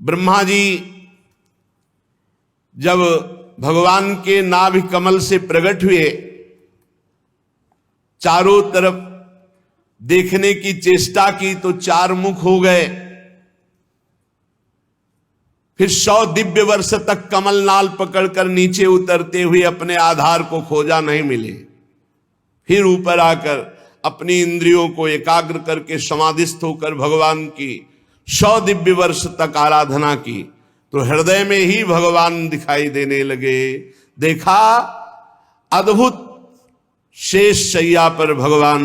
ब्रह्मा जी जब भगवान के नाभि कमल से प्रकट हुए, चारों तरफ देखने की चेष्टा की तो चार मुख हो गए। फिर 100 दिव्य वर्ष तक कमल नाल पकड़कर नीचे उतरते हुए अपने आधार को खोजा, नहीं मिले। फिर ऊपर आकर अपनी इंद्रियों को एकाग्र करके समाधिस्थ होकर भगवान की 100 दिव्य वर्ष तक आराधना की तो हृदय में ही भगवान दिखाई देने लगे। देखा अद्भुत शेष शैया पर भगवान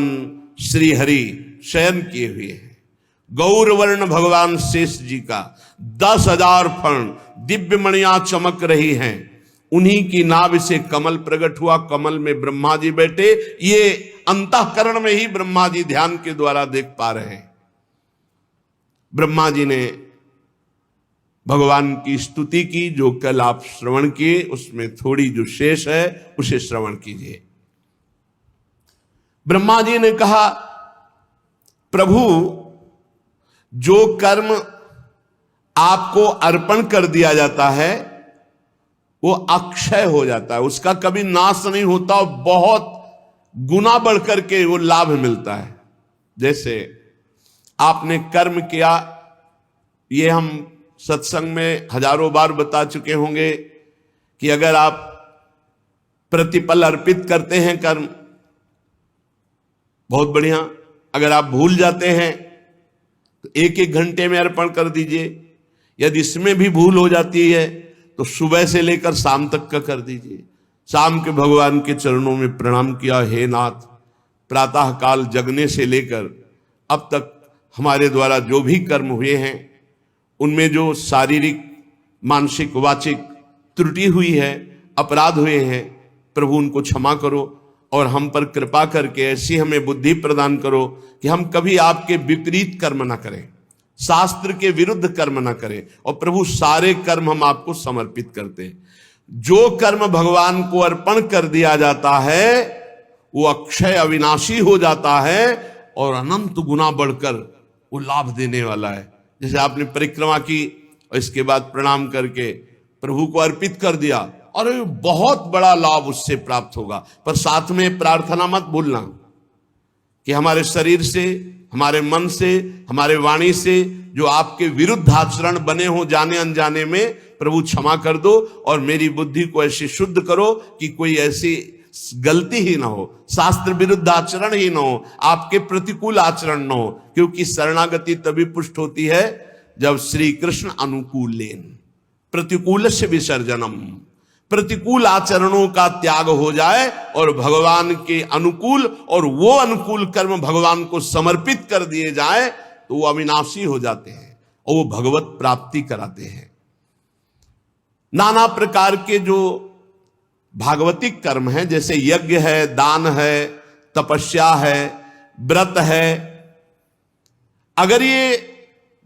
श्री हरि शयन किए हुए हैं। गौरवर्ण भगवान शेष जी का 10,000 फण दिव्य मणियां चमक रही हैं। उन्हीं की नाभि से कमल प्रकट हुआ, कमल में ब्रह्मा जी बैठे। ये अंतःकरण में ही ब्रह्मा जी ध्यान के द्वारा देख पा रहे हैं। ब्रह्मा जी ने भगवान की स्तुति की, जो कल आप श्रवण किए, उसमें थोड़ी जो शेष है उसे श्रवण कीजिए। ब्रह्मा जी ने कहा, प्रभु जो कर्म आपको अर्पण कर दिया जाता है वो अक्षय हो जाता है, उसका कभी नाश नहीं होता और बहुत गुना बढ़कर के वो लाभ मिलता है। जैसे आपने कर्म किया, ये हम सत्संग में हजारों बार बता चुके होंगे कि अगर आप प्रतिपल अर्पित करते हैं कर्म, बहुत बढ़िया। अगर आप भूल जाते हैं तो 1-1 घंटे में अर्पण कर दीजिए। यदि इसमें भी भूल हो जाती है तो सुबह से लेकर शाम तक का कर दीजिए। शाम के भगवान के चरणों में प्रणाम किया, हे नाथ, प्रातः काल जगने से लेकर अब तक हमारे द्वारा जो भी कर्म हुए हैं उनमें जो शारीरिक, मानसिक, वाचिक त्रुटि हुई है, अपराध हुए हैं, प्रभु उनको क्षमा करो और हम पर कृपा करके ऐसी हमें बुद्धि प्रदान करो कि हम कभी आपके विपरीत कर्म ना करें, शास्त्र के विरुद्ध कर्म ना करें। और प्रभु सारे कर्म हम आपको समर्पित करते हैं। जो कर्म भगवान को अर्पण कर दिया जाता है वो अक्षय अविनाशी हो जाता है और अनंत गुना बढ़कर वो लाभ देने वाला है। जैसे आपने परिक्रमा की और इसके बाद प्रणाम करके प्रभु को अर्पित कर दिया और बहुत बड़ा लाभ उससे प्राप्त होगा। पर साथ में प्रार्थना मत भूलना कि हमारे शरीर से, हमारे मन से, हमारे वाणी से जो आपके विरुद्ध आचरण बने हो जाने अनजाने में, प्रभु क्षमा कर दो और मेरी बुद्धि को ऐसे शुद्ध करो कि कोई ऐसी गलती ही ना हो, शास्त्र विरुद्ध आचरण ही ना हो, आपके प्रतिकूल आचरण ना हो। क्योंकि शरणागति तभी पुष्ट होती है जब श्री कृष्ण अनुकूल लेन प्रतिकूल से विसर्जनम, प्रतिकूल आचरणों का त्याग हो जाए और भगवान के अनुकूल, और वो अनुकूल कर्म भगवान को समर्पित कर दिए जाए तो वो अविनाशी हो जाते हैं और वो भगवत प्राप्ति कराते हैं। नाना प्रकार के जो भागवतिक कर्म हैं, जैसे यज्ञ है, दान है, तपस्या है, व्रत है, अगर ये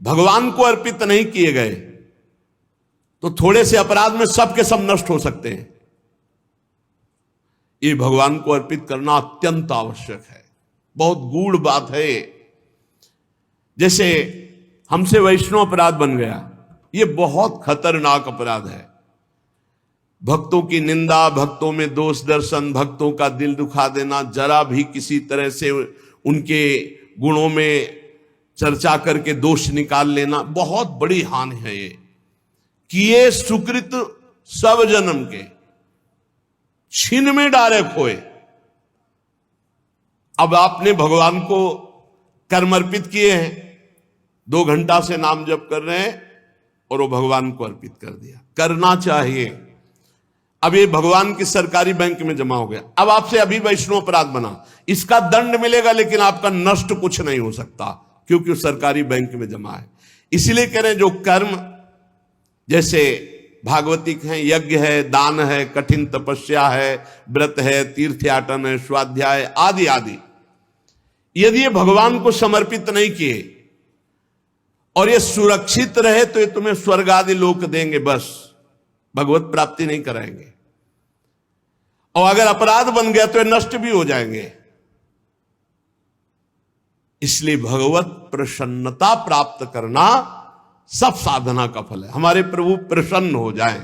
भगवान को अर्पित नहीं किए गए तो थोड़े से अपराध में सब के सब नष्ट हो सकते हैं। ये भगवान को अर्पित करना अत्यंत आवश्यक है। बहुत गूढ़ बात है। जैसे हमसे वैष्णव अपराध बन गया, ये बहुत खतरनाक अपराध है। भक्तों की निंदा, भक्तों में दोष दर्शन, भक्तों का दिल दुखा देना, जरा भी किसी तरह से उनके गुणों में चर्चा करके दोष निकाल लेना, बहुत बड़ी हानि है ये। किए सुकृत सब जन्म के छीन में डारे खोए। अब आपने भगवान को कर्म अर्पित किए हैं, 2 घंटा से नाम जप कर रहे हैं और वो भगवान को अर्पित कर दिया। करना चाहिए। अब ये भगवान के सरकारी बैंक में जमा हो गया, अब आपसे अभी वैष्णव अपराध बना, इसका दंड मिलेगा लेकिन आपका नष्ट कुछ नहीं हो सकता क्योंकि वो सरकारी बैंक में जमा है। इसलिए कह रहे हैं जो कर्म जैसे भागवतिक हैं, यज्ञ है, दान है, कठिन तपस्या है, व्रत है, तीर्थयाटन है, स्वाध्याय आदि आदि, यदि ये भगवान को समर्पित नहीं किए और ये सुरक्षित रहे तो ये तुम्हें स्वर्ग आदि लोक देंगे, बस भगवत प्राप्ति नहीं कराएंगे। और अगर अपराध बन गया तो ये नष्ट भी हो जाएंगे। इसलिए भगवत प्रसन्नता प्राप्त करना सब साधना का फल है। हमारे प्रभु प्रसन्न हो जाएं।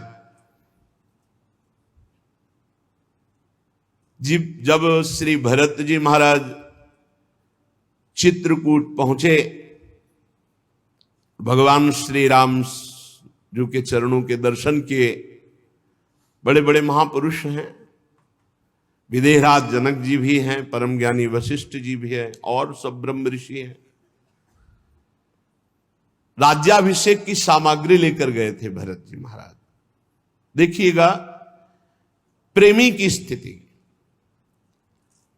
जब श्री भरत जी महाराज चित्रकूट पहुंचे, भगवान श्री राम जी के चरणों के दर्शन किए। बड़े बड़े महापुरुष हैं, विदेहराज जनक जी भी हैं, परम ज्ञानी वशिष्ठ जी भी हैं, और सब ब्रह्म ऋषि हैं। राज्याभिषेक की सामग्री लेकर गए थे भरत जी महाराज। देखिएगा प्रेमी की स्थिति।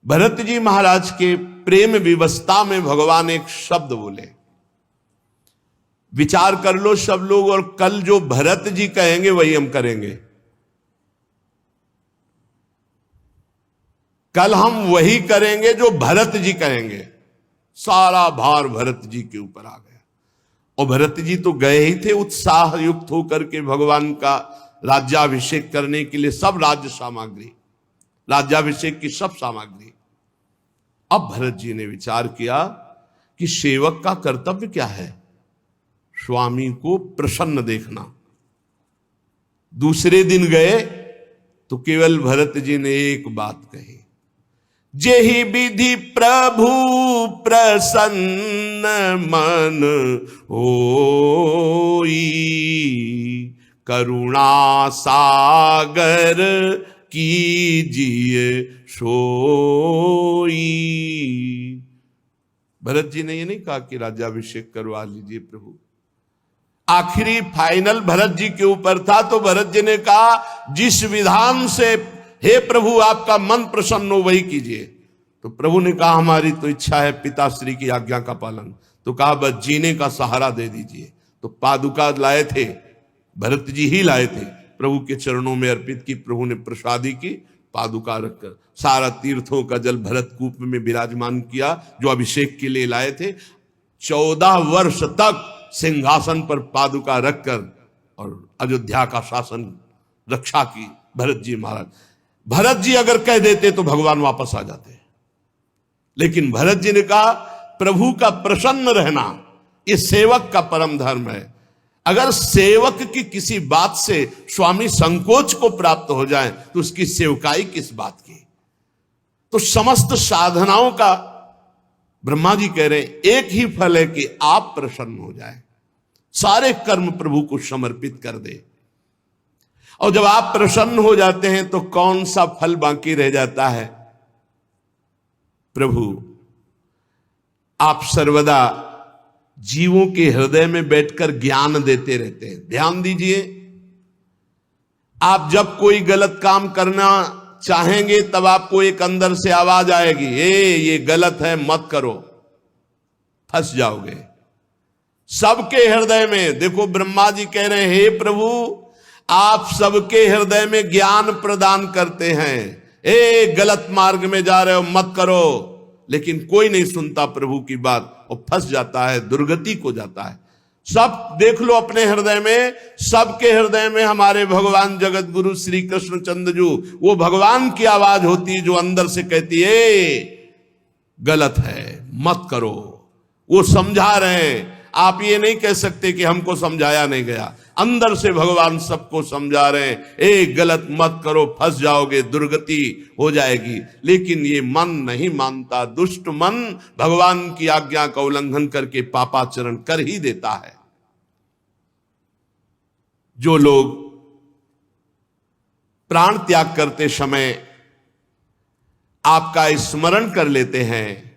भरत जी महाराज के प्रेम विवस्था में भगवान एक शब्द बोले। विचार कर लो सब लोग, और कल जो भरत जी कहेंगे वही हम करेंगे। कल हम वही करेंगे जो भरत जी कहेंगे। सारा भार भरत जी के ऊपर आ गया। और भरत जी तो गए ही थे उत्साह युक्त होकर के भगवान का राज्याभिषेक करने के लिए। सब राज्य सामग्री, राज्याभिषेक की सब सामग्री। अब भरत जी ने विचार किया कि सेवक का कर्तव्य क्या है? स्वामी को प्रसन्न देखना। दूसरे दिन गए तो केवल भरत जी ने एक बात कही, जेहि विधि प्रभु प्रसन्न मन होई, करुणा सागर कीजिए सोई। भरत जी ने ये नहीं कहा कि राज्याभिषेक करवा लीजिए प्रभु। आखिरी फाइनल भरत जी के ऊपर था, तो भरत जी ने कहा जिस विधान से हे प्रभु आपका मन प्रसन्न हो वही कीजिए। तो प्रभु ने कहा हमारी तो इच्छा है पिताश्री की आज्ञा का पालन। तो कहा बस जीने का सहारा दे दीजिए। तो पादुका लाए थे, भरत जी ही लाए थे, प्रभु के चरणों में अर्पित की। प्रभु ने प्रसादी की, पादुका रखकर सारा तीर्थों का जल भरत कूप में विराजमान किया जो अभिषेक के लिए लाए थे। 14 वर्ष तक सिंहासन पर पादुका रखकर और अयोध्या का शासन रक्षा की भरत जी महाराज। भरत जी अगर कह देते तो भगवान वापस आ जाते, लेकिन भरत जी ने कहा प्रभु का प्रसन्न रहना ये सेवक का परम धर्म है। अगर सेवक की किसी बात से स्वामी संकोच को प्राप्त हो जाए तो उसकी सेवकाई किस बात की? तो समस्त साधनाओं का ब्रह्मा जी कह रहे हैं एक ही फल है कि आप प्रसन्न हो जाए, सारे कर्म प्रभु को समर्पित कर दे। और जब आप प्रसन्न हो जाते हैं तो कौन सा फल बाकी रह जाता है? प्रभु आप सर्वदा जीवों के हृदय में बैठकर ज्ञान देते रहते हैं। ध्यान दीजिए, आप जब कोई गलत काम करना चाहेंगे तब आपको एक अंदर से आवाज आएगी, ये गलत है मत करो, फंस जाओगे। सबके हृदय में देखो, ब्रह्मा जी कह रहे हैं हे प्रभु आप सबके हृदय में ज्ञान प्रदान करते हैं, गलत मार्ग में जा रहे हो मत करो। लेकिन कोई नहीं सुनता प्रभु की बात और फंस जाता है, दुर्गति को जाता है। सब देख लो अपने हृदय में, सबके हृदय में हमारे भगवान जगत गुरु श्री कृष्ण चंद्रजू, वो भगवान की आवाज होती है जो अंदर से कहती है गलत है मत करो। वो समझा रहे हैं, आप ये नहीं कह सकते कि हमको समझाया नहीं गया। अंदर से भगवान सबको समझा रहे हैं, गलत मत करो फंस जाओगे, दुर्गति हो जाएगी। लेकिन ये मन नहीं मानता, दुष्ट मन भगवान की आज्ञा का उल्लंघन करके पापाचरण कर ही देता है। जो लोग प्राण त्याग करते समय आपका स्मरण कर लेते हैं,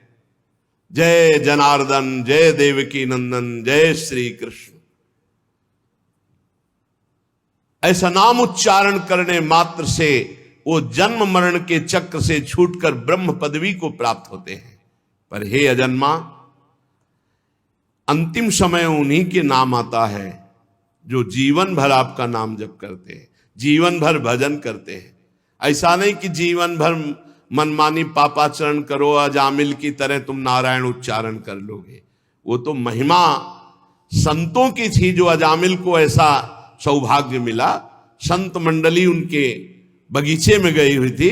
जय जनार्दन, जय देवकी नंदन, जय श्री कृष्ण, ऐसा नाम उच्चारण करने मात्र से वो जन्म मरण के चक्र से छूटकर ब्रह्म पदवी को प्राप्त होते हैं। पर हे अजन्मा, अंतिम समय उन्हीं के नाम आता है जो जीवन भर आपका नाम जप करते हैं, जीवन भर भजन करते हैं। ऐसा नहीं कि जीवन भर मनमानी पापाचरण करो, अजामिल की तरह तुम नारायण उच्चारण कर लोगे। वो तो महिमा संतों की थी जो अजामिल को ऐसा सौभाग्य मिला। संत मंडली उनके बगीचे में गई हुई थी,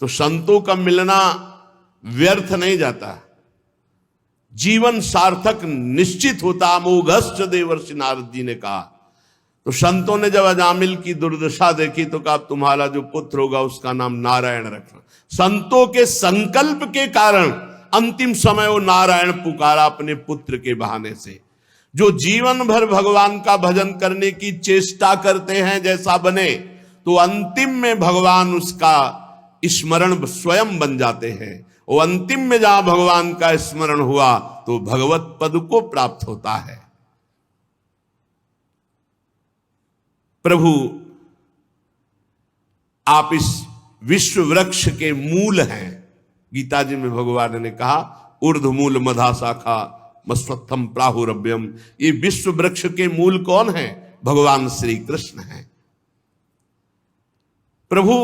तो संतों का मिलना व्यर्थ नहीं जाता। जीवन सार्थक निश्चित होता। अमोघश्च देवर्षि नारद जी ने कहा। तो संतों ने जब अजामिल की दुर्दशा देखी तो कहा तुम्हारा जो पुत्र होगा उसका नाम नारायण रखना। संतों के संकल्प के कारण अंतिम समय वो नारायण पुकारा अपने पुत्र के बहाने से। जो जीवन भर भगवान का भजन करने की चेष्टा करते हैं जैसा बने, तो अंतिम में भगवान उसका स्मरण स्वयं बन जाते हैं। वो अंतिम में जहां भगवान का स्मरण हुआ तो भगवत पद को प्राप्त होता है। प्रभु आप इस विश्व वृक्ष के मूल हैं। गीता जी में भगवान ने कहा ऊर्ध्वमूल मधा शाखा मस्वत्थम प्राहुरभ्यम। ये विश्व वृक्ष के मूल कौन है? भगवान श्री कृष्ण हैं। प्रभु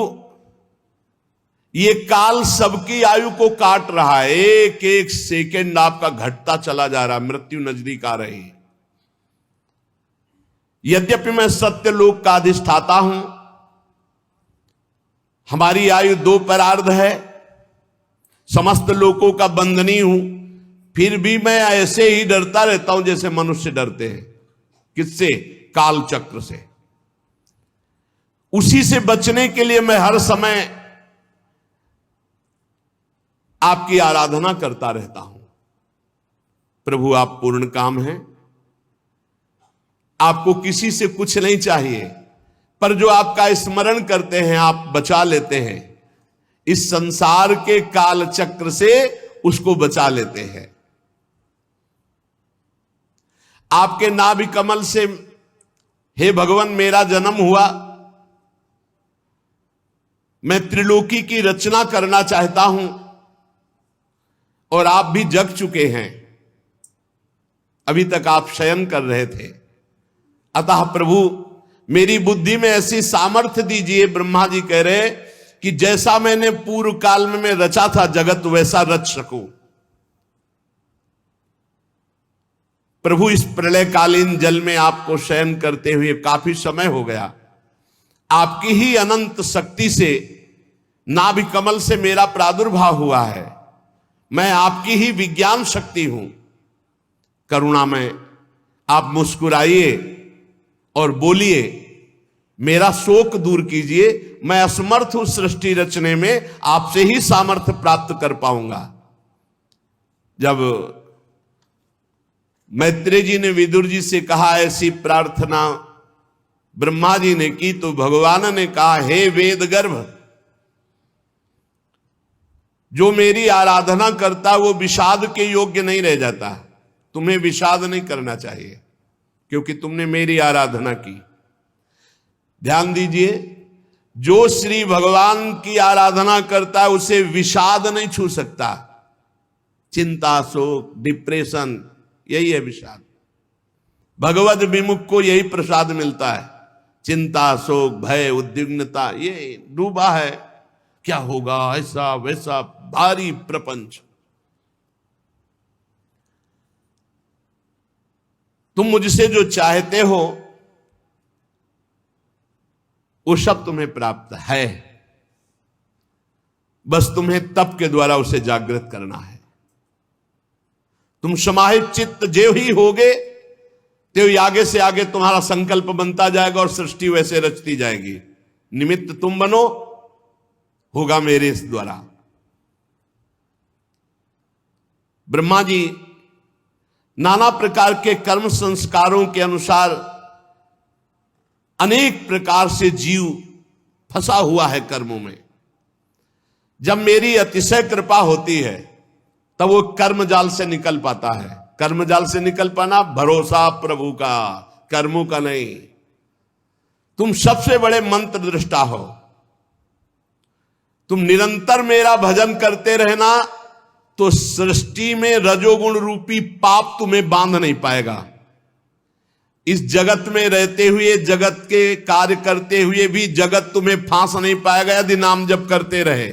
ये काल सबकी आयु को काट रहा है। एक एक सेकंड आपका घटता चला जा रहा है, मृत्यु नजदीक आ रही है। यद्यपि मैं सत्य लोक का अधिष्ठाता हूं, हमारी आयु 2 परार्ध है, समस्त लोकों का बंधनी हूं, फिर भी मैं ऐसे ही डरता रहता हूं जैसे मनुष्य डरते हैं। किससे? काल चक्र से। उसी से बचने के लिए मैं हर समय आपकी आराधना करता रहता हूं। प्रभु आप पूर्ण काम हैं, आपको किसी से कुछ नहीं चाहिए, पर जो आपका स्मरण करते हैं आप बचा लेते हैं। इस संसार के काल चक्र से उसको बचा लेते हैं। आपके नाभि कमल से हे भगवान मेरा जन्म हुआ, मैं त्रिलोकी की रचना करना चाहता हूं, और आप भी जग चुके हैं, अभी तक आप शयन कर रहे थे। अतः प्रभु मेरी बुद्धि में ऐसी सामर्थ्य दीजिए। ब्रह्मा जी कह रहे कि जैसा मैंने पूर्व काल में मैं रचा था जगत वैसा रच सकूं। प्रभु इस प्रलयकालीन जल में आपको शयन करते हुए काफी समय हो गया। आपकी ही अनंत शक्ति से नाभि कमल से मेरा प्रादुर्भाव हुआ है। मैं आपकी ही विज्ञान शक्ति हूं। करुणा में आप मुस्कुराइए और बोलिए, मेरा शोक दूर कीजिए। मैं असमर्थ हूं सृष्टि रचने में, आपसे ही सामर्थ्य प्राप्त कर पाऊंगा। जब मैत्रेय जी ने विदुर जी से कहा ऐसी प्रार्थना ब्रह्मा जी ने की, तो भगवान ने कहा हे वेद गर्भ, जो मेरी आराधना करता वो विषाद के योग्य नहीं रह जाता। तुम्हें विषाद नहीं करना चाहिए क्योंकि तुमने मेरी आराधना की। ध्यान दीजिए, जो श्री भगवान की आराधना करता है उसे विषाद नहीं छू सकता। चिंता, शोक, डिप्रेशन, यही है विषाद। भगवद विमुख को यही प्रसाद मिलता है। चिंता, शोक, भय, उद्विग्नता, ये डूबा है। क्या होगा, ऐसा वैसा, भारी प्रपंच। तुम मुझसे जो चाहते हो वो सब तुम्हें प्राप्त है, बस तुम्हें तप के द्वारा उसे जागृत करना है। तुम समाहित चित्त जो ही होगे तो आगे से आगे तुम्हारा संकल्प बनता जाएगा और सृष्टि वैसे रचती जाएगी। निमित्त तुम बनो, होगा मेरे इस द्वारा। ब्रह्मा जी नाना प्रकार के कर्म संस्कारों के अनुसार अनेक प्रकार से जीव फंसा हुआ है कर्मों में। जब मेरी अतिशय कृपा होती है तब वो कर्म जाल से निकल पाता है। कर्म जाल से निकल पाना भरोसा प्रभु का, कर्मों का नहीं। तुम सबसे बड़े मंत्र दृष्टा हो। तुम निरंतर मेरा भजन करते रहना तो सृष्टि में रजोगुण रूपी पाप तुम्हें बांध नहीं पाएगा। इस जगत में रहते हुए, जगत के कार्य करते हुए भी जगत तुम्हें फांस नहीं पाएगा यदि नाम जप करते रहे।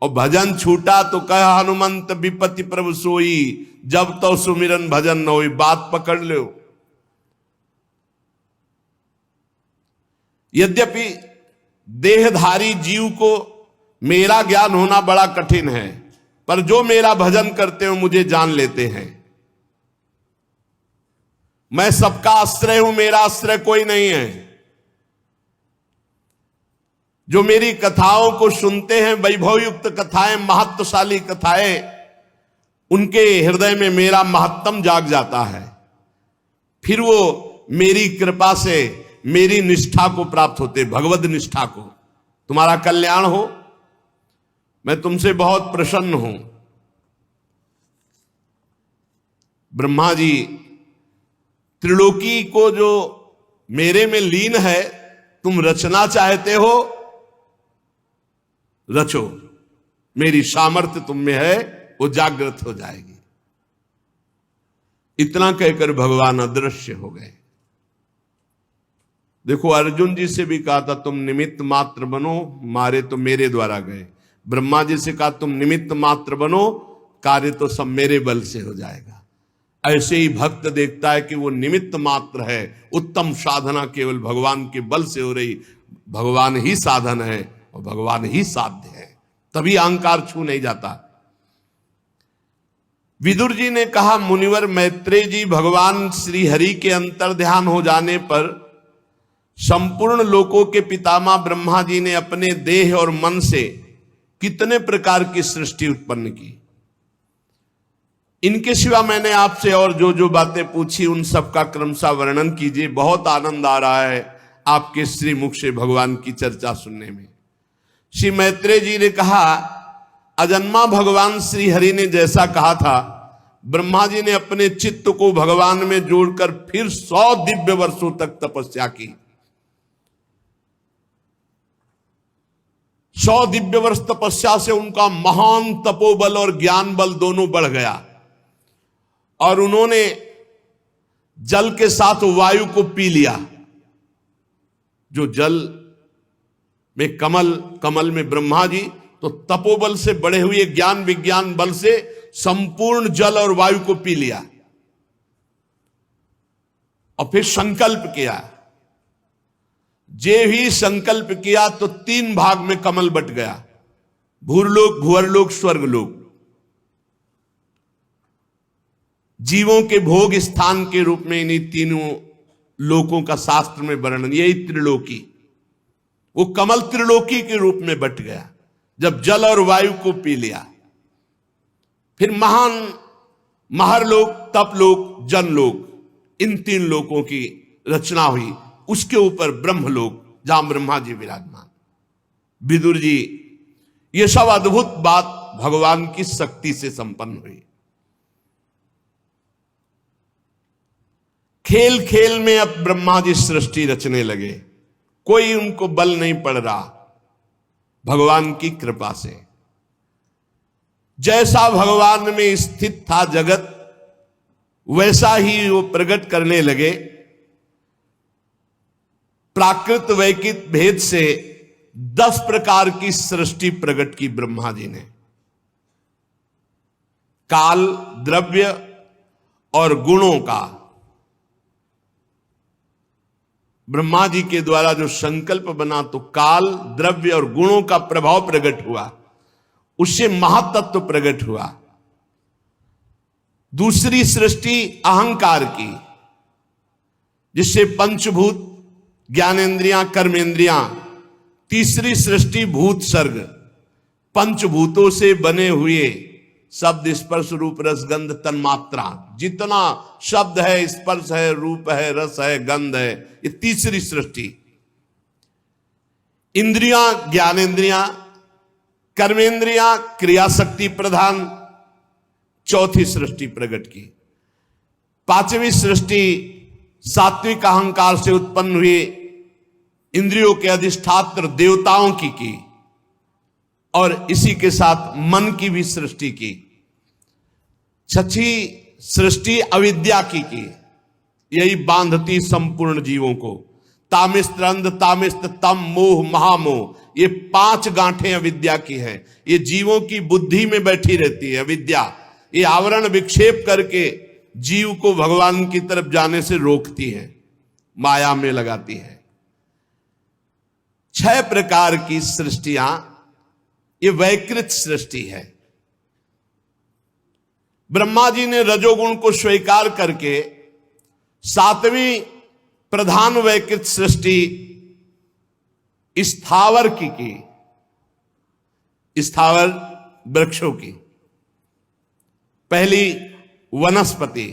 और भजन छूटा तो कह हनुमंत विपत्ति प्रभु सोई, जब तो सुमिरन भजन न होई। बात पकड़ लो। यद्यपि देहधारी जीव को मेरा ज्ञान होना बड़ा कठिन है, पर जो मेरा भजन करते हो मुझे जान लेते हैं। मैं सबका आश्रय हूं, मेरा आश्रय कोई नहीं है। जो मेरी कथाओं को सुनते हैं, वैभवयुक्त कथाएं, महत्वशाली कथाएं, उनके हृदय में मेरा महत्तम जाग जाता है। फिर वो मेरी कृपा से मेरी निष्ठा को प्राप्त होते, भगवद निष्ठा को। तुम्हारा कल्याण हो, मैं तुमसे बहुत प्रसन्न हूं। ब्रह्मा जी त्रिलोकी को जो मेरे में लीन है, तुम रचना चाहते हो, रचो, मेरी सामर्थ्य तुम में है, वो जागृत हो जाएगी। इतना कहकर भगवान अदृश्य हो गए। देखो, अर्जुन जी से भी कहा था तुम निमित्त मात्र बनो, मारे तो मेरे द्वारा गए। ब्रह्मा जी से कहा तुम निमित्त मात्र बनो, कार्य तो सब मेरे बल से हो जाएगा। ऐसे ही भक्त देखता है कि वो निमित्त मात्र है, उत्तम साधना केवल भगवान के बल से हो रही, भगवान ही साधन है और भगवान ही साध्य है, तभी अहंकार छू नहीं जाता। विदुर जी ने कहा, मुनिवर मैत्रेय जी, भगवान श्री हरि के अंतर ध्यान हो जाने पर संपूर्ण लोकों के पितामह ब्रह्मा जी ने अपने देह और मन से कितने प्रकार की सृष्टि उत्पन्न की। इनके सिवा मैंने आपसे और जो जो बातें पूछी उन सब का क्रमशः वर्णन कीजिए। बहुत आनंद आ रहा है आपके श्री मुख से भगवान की चर्चा सुनने में। श्री मैत्रेय जी ने कहा, अजन्मा भगवान श्री हरि ने जैसा कहा था, ब्रह्मा जी ने अपने चित्त को भगवान में जोड़कर फिर 100 दिव्य वर्षों तक तपस्या की। 100 दिव्य वर्ष तपस्या से उनका महान तपोबल और ज्ञान बल दोनों बढ़ गया और उन्होंने जल के साथ वायु को पी लिया। जो जल में कमल में ब्रह्मा जी तो तपोबल से बढ़े हुए ज्ञान विज्ञान बल से संपूर्ण जल और वायु को पी लिया और फिर संकल्प किया। जे ही संकल्प किया तो 3 भाग में कमल बट गया, भूरलोक, भुवरलोक, स्वर्गलोक। जीवों के भोग स्थान के रूप में इन्हीं तीनों लोकों का शास्त्र में वर्णन, यही त्रिलोकी। वो कमल त्रिलोकी के रूप में बट गया जब जल और वायु को पी लिया। फिर महान महरलोक, तपलोक, जनलोक, इन 3 लोकों की रचना हुई। उसके ऊपर ब्रह्मलोक, जहां ब्रह्मा जी विराजमान। विदुर जी, ये सब अद्भुत बात भगवान की शक्ति से संपन्न हुई। खेल खेल में अब ब्रह्मा जी सृष्टि रचने लगे। कोई उनको बल नहीं पड़ रहा, भगवान की कृपा से। जैसा भगवान में स्थित था जगत, वैसा ही वो प्रकट करने लगे। प्राकृत वैकृत भेद से 10 प्रकार की सृष्टि प्रकट की ब्रह्मा जी ने। काल, द्रव्य और गुणों का ब्रह्मा जी के द्वारा जो संकल्प बना, तो काल, द्रव्य और गुणों का प्रभाव प्रकट हुआ, उससे महातत्व प्रकट हुआ। दूसरी सृष्टि अहंकार की, जिससे पंचभूत, ज्ञानेन्द्रियां, कर्मेंद्रियां। तीसरी सृष्टि भूत सर्ग, पंचभूतों से बने हुए शब्द, स्पर्श, रूप, रस, गंध, तन्मात्रा। जितना शब्द है, स्पर्श है, रूप है, रस है, गंध है, ये तीसरी सृष्टि। इंद्रियां, ज्ञानेन्द्रियां, कर्मेंद्रियां, क्रियाशक्ति प्रधान, चौथी सृष्टि प्रकट की। 5वीं सृष्टि सात्विक अहंकार से उत्पन्न हुए इंद्रियों के अधिष्ठात्र देवताओं की और इसी के साथ मन की भी सृष्टि की। 6वीं सृष्टि अविद्या की। यही बांधती संपूर्ण जीवों को। तामिस्त्र, अंध, तामिस्त, तम, मोह, महामोह, ये 5 गांठें अविद्या की हैं। ये जीवों की बुद्धि में बैठी रहती है अविद्या। ये आवरण विक्षेप करके जीव को भगवान की तरफ जाने से रोकती है, माया में लगाती है। 6 प्रकार की सृष्टियां, ये वैकृत सृष्टि है। ब्रह्मा जी ने रजोगुण को स्वीकार करके सातवीं प्रधान वैकृत सृष्टि स्थावर की स्थावर वृक्षों की। पहली वनस्पति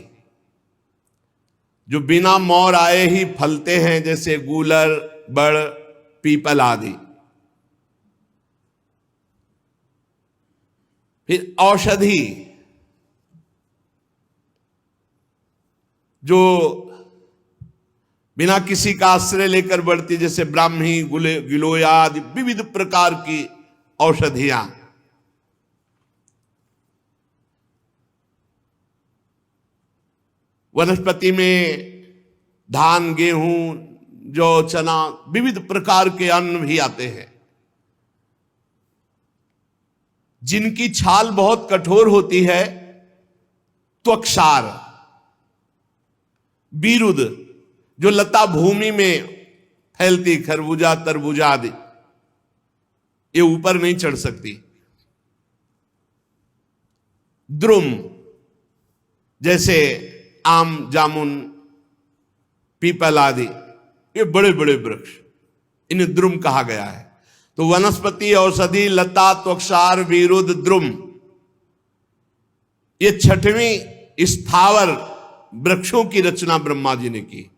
जो बिना मोर आए ही फलते हैं, जैसे गूलर, बड़, पीपल आदि। फिर औषधि जो बिना किसी का आश्रय लेकर बढ़ती, जैसे ब्राह्मी, गिलोया आदि विविध प्रकार की औषधियां। वनस्पति में धान, गेहूं, जौ, चना, विविध प्रकार के अन्न भी आते हैं। जिनकी छाल बहुत कठोर होती है, त्वक्सार, बीरुद जो लता भूमि में फैलती, खरबूजा, तरबूजा आदि, ये ऊपर नहीं चढ़ सकती। द्रुम जैसे आम, जामुन, पीपल आदि, ये बड़े बड़े वृक्ष, इन्हें द्रुम कहा गया है। तो वनस्पति, औषधि, लता, त्वक्सार, विरुद्ध, द्रुम, ये छठवीं स्थावर वृक्षों की रचना ब्रह्मा जी ने की।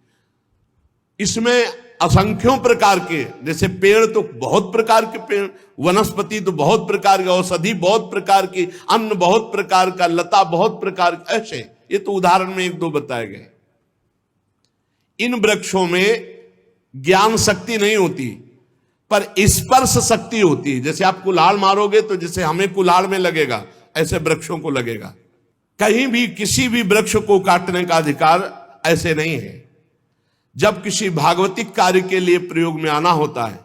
इसमें असंख्यों प्रकार के, जैसे पेड़ तो बहुत प्रकार के पेड़, वनस्पति तो बहुत प्रकार के, औषधि बहुत प्रकार की, अन्न बहुत प्रकार का, लता बहुत प्रकार, ऐसे ये तो उदाहरण में एक दो बताए गए। इन वृक्षों में ज्ञान शक्ति नहीं होती, पर स्पर्श शक्ति होती है। जैसे आप कुल्हाड़ मारोगे तो जैसे हमें कुल्हाड़ में लगेगा, ऐसे वृक्षों को लगेगा। कहीं भी किसी भी वृक्ष को काटने का अधिकार ऐसे नहीं है। जब किसी भागवतिक कार्य के लिए प्रयोग में आना होता है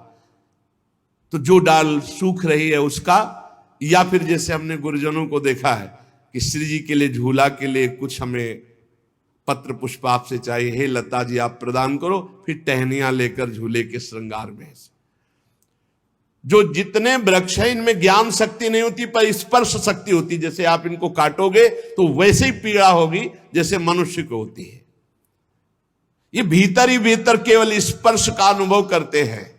तो जो डाल सूख रही है उसका, या फिर जैसे हमने गुरुजनों को देखा है कि श्री जी के लिए, झूला के लिए कुछ हमें पत्र पुष्प आपसे चाहिए, हे लता जी आप प्रदान करो, फिर टहनियां लेकर झूले के श्रृंगार में। जो जितने वृक्ष हैं इनमें ज्ञान शक्ति नहीं होती, पर स्पर्श शक्ति होती। जैसे आप इनको काटोगे तो वैसे ही पीड़ा होगी जैसे मनुष्य को होती है। ये भीतर ही भीतर केवल स्पर्श का अनुभव करते हैं।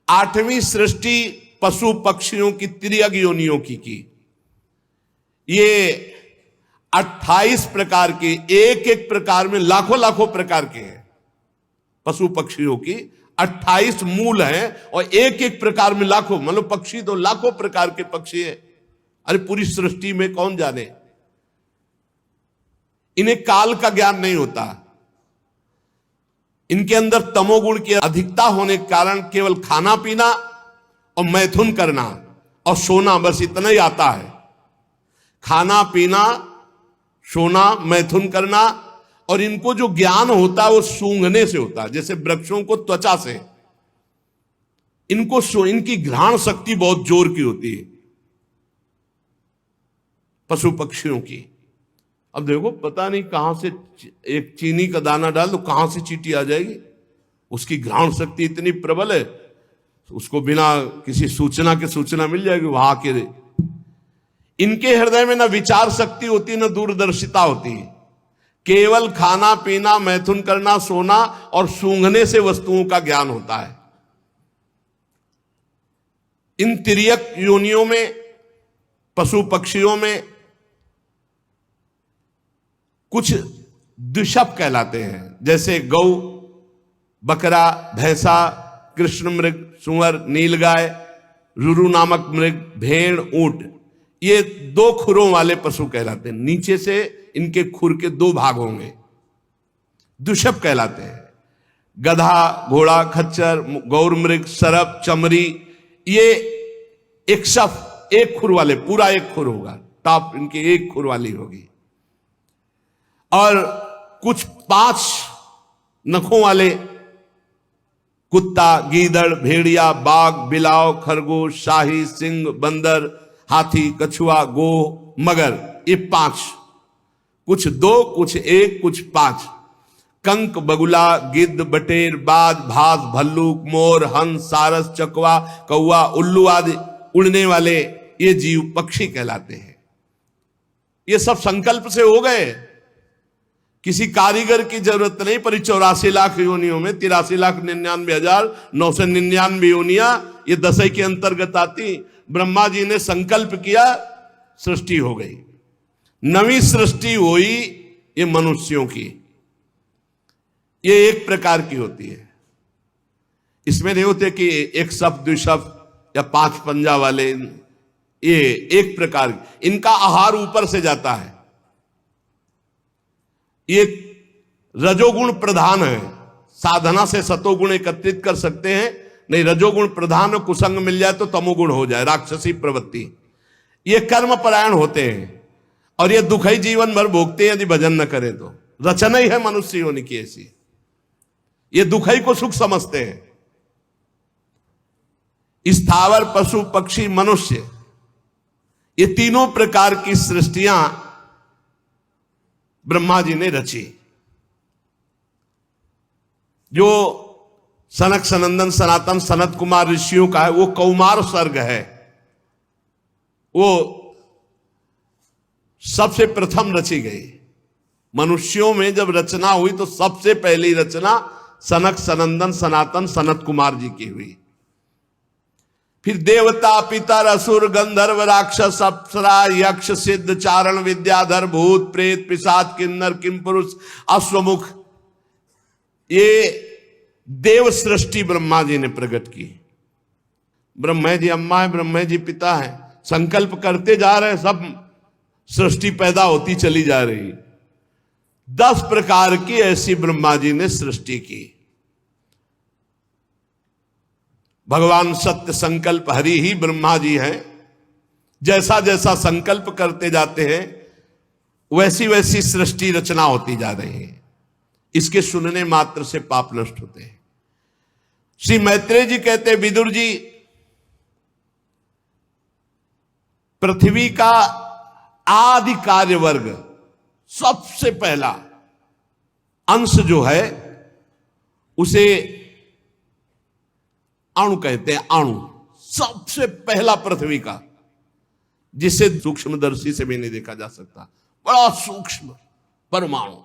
आठवीं सृष्टि पशु पक्षियों की त्रियग योनियों की। ये 28 प्रकार के, एक एक प्रकार में लाखों लाखों प्रकार के हैं। पशु पक्षियों की 28 मूल हैं और एक एक प्रकार में लाखों, मतलब पक्षी तो लाखों प्रकार के पक्षी है। अरे पूरी सृष्टि में कौन जाने। इन्हें काल का ज्ञान नहीं होता। इनके अंदर तमोगुण की अधिकता होने के कारण केवल खाना पीना और मैथुन करना और सोना, बस इतना ही आता है। खाना पीना, सोना, मैथुन करना, और इनको जो ज्ञान होता है वो सूंघने से होता है। जैसे वृक्षों को त्वचा से, इनकी घ्राण शक्ति बहुत जोर की होती है पशु पक्षियों की। अब देखो पता नहीं कहां से एक चीनी का दाना डाल दो कहां से चींटी आ जाएगी। उसकी घ्राण शक्ति इतनी प्रबल है, उसको बिना किसी सूचना के सूचना मिल जाएगी वहां के। इनके हृदय में ना विचार शक्ति होती, ना दूरदर्शिता होती। केवल खाना पीना, मैथुन करना, सोना और सूंघने से वस्तुओं का ज्ञान होता है। इन तिर्यक योनियों में, पशु पक्षियों में कुछ द्विशप कहलाते हैं, जैसे गौ, बकरा, भैंसा, कृष्ण मृग, सुअर, नीलगाय, रुरु नामक मृग, भेड़, ऊंट, ये 2 खुरों वाले पशु कहलाते हैं। नीचे से इनके खुर के 2 भाग होंगे, द्विशप कहलाते हैं। गधा, घोड़ा, खच्चर, गौर मृग, सरप, चमरी, ये एक शफ, एक खुर वाले, पूरा एक खुर होगा, टॉप इनकी एक खुर वाली होगी। और कुछ 5 नखों वाले, कुत्ता, गीदड़, भेड़िया, बाघ, बिलाव, खरगोश, शाही, सिंह, बंदर, हाथी, कछुआ, गो, मगर, ये 5। कुछ 2, कुछ 1, कुछ 5। कंक, बगुला, गिद्ध, बटेर, बाज, भास, भल्लूक, मोर, हंस, सारस, चकवा, कौवा, उल्लू आदि उड़ने वाले ये जीव पक्षी कहलाते हैं। ये सब संकल्प से हो गए, किसी कारीगर की जरूरत नहीं। पर 84 लाख योनियों में 83,99,999 योनियां ये दशई के अंतर्गत आती। ब्रह्मा जी ने संकल्प किया, सृष्टि हो गई, नवी सृष्टि हुई ये मनुष्यों की। ये एक प्रकार की होती है, इसमें नहीं होते कि एक शब्द द्विशब्द या 5 पंजा वाले, ये एक प्रकार, इनका आहार ऊपर से जाता है। ये रजोगुण प्रधान है, साधना से सतोगुण एकत्रित कर सकते हैं, नहीं रजोगुण प्रधान और कुसंग मिल जाए तो तमोगुण हो जाए, राक्षसी प्रवृत्ति। ये कर्म परायण होते हैं और ये दुख ही जीवन भर भोगते हैं यदि भजन न करें तो। रचना ही है मनुष्य होने की ऐसी, ये दुख ही को सुख समझते हैं। स्थावर पशु पक्षी मनुष्य, ये तीनों प्रकार की सृष्टियां ब्रह्मा जी ने रची। जो सनक सनंदन सनातन सनत कुमार ऋषियों का है वो कौमार सर्ग है, वो सबसे प्रथम रची गई। मनुष्यों में जब रचना हुई तो सबसे पहली रचना सनक सनंदन सनातन सनत कुमार जी की हुई। फिर देवता पितर असुर गंधर्व राक्षस अप्सरा यक्ष सिद्ध चारण विद्याधर भूत प्रेत पिशाच किन्नर किमपुरुष अश्वमुख, ये देव सृष्टि ब्रह्मा जी ने प्रकट की। ब्रह्मा जी अम्मा है, ब्रह्मा जी पिता है, संकल्प करते जा रहे हैं, सब सृष्टि पैदा होती चली जा रही। 10 प्रकार की ऐसी ब्रह्मा जी ने सृष्टि की। भगवान सत्य संकल्प हरि ही ब्रह्मा जी हैं। जैसा जैसा संकल्प करते जाते हैं वैसी वैसी सृष्टि रचना होती जा रही है। इसके सुनने मात्र से पाप नष्ट होते हैं। श्री मैत्रेय जी कहते हैं, विदुर जी, पृथ्वी का आदि कार्य वर्ग सबसे पहला अंश जो है उसे अणु कहते हैं। अणु सबसे पहला पृथ्वी का, जिसे सूक्ष्मदर्शी से भी नहीं देखा जा सकता, बड़ा सूक्ष्म परमाणु।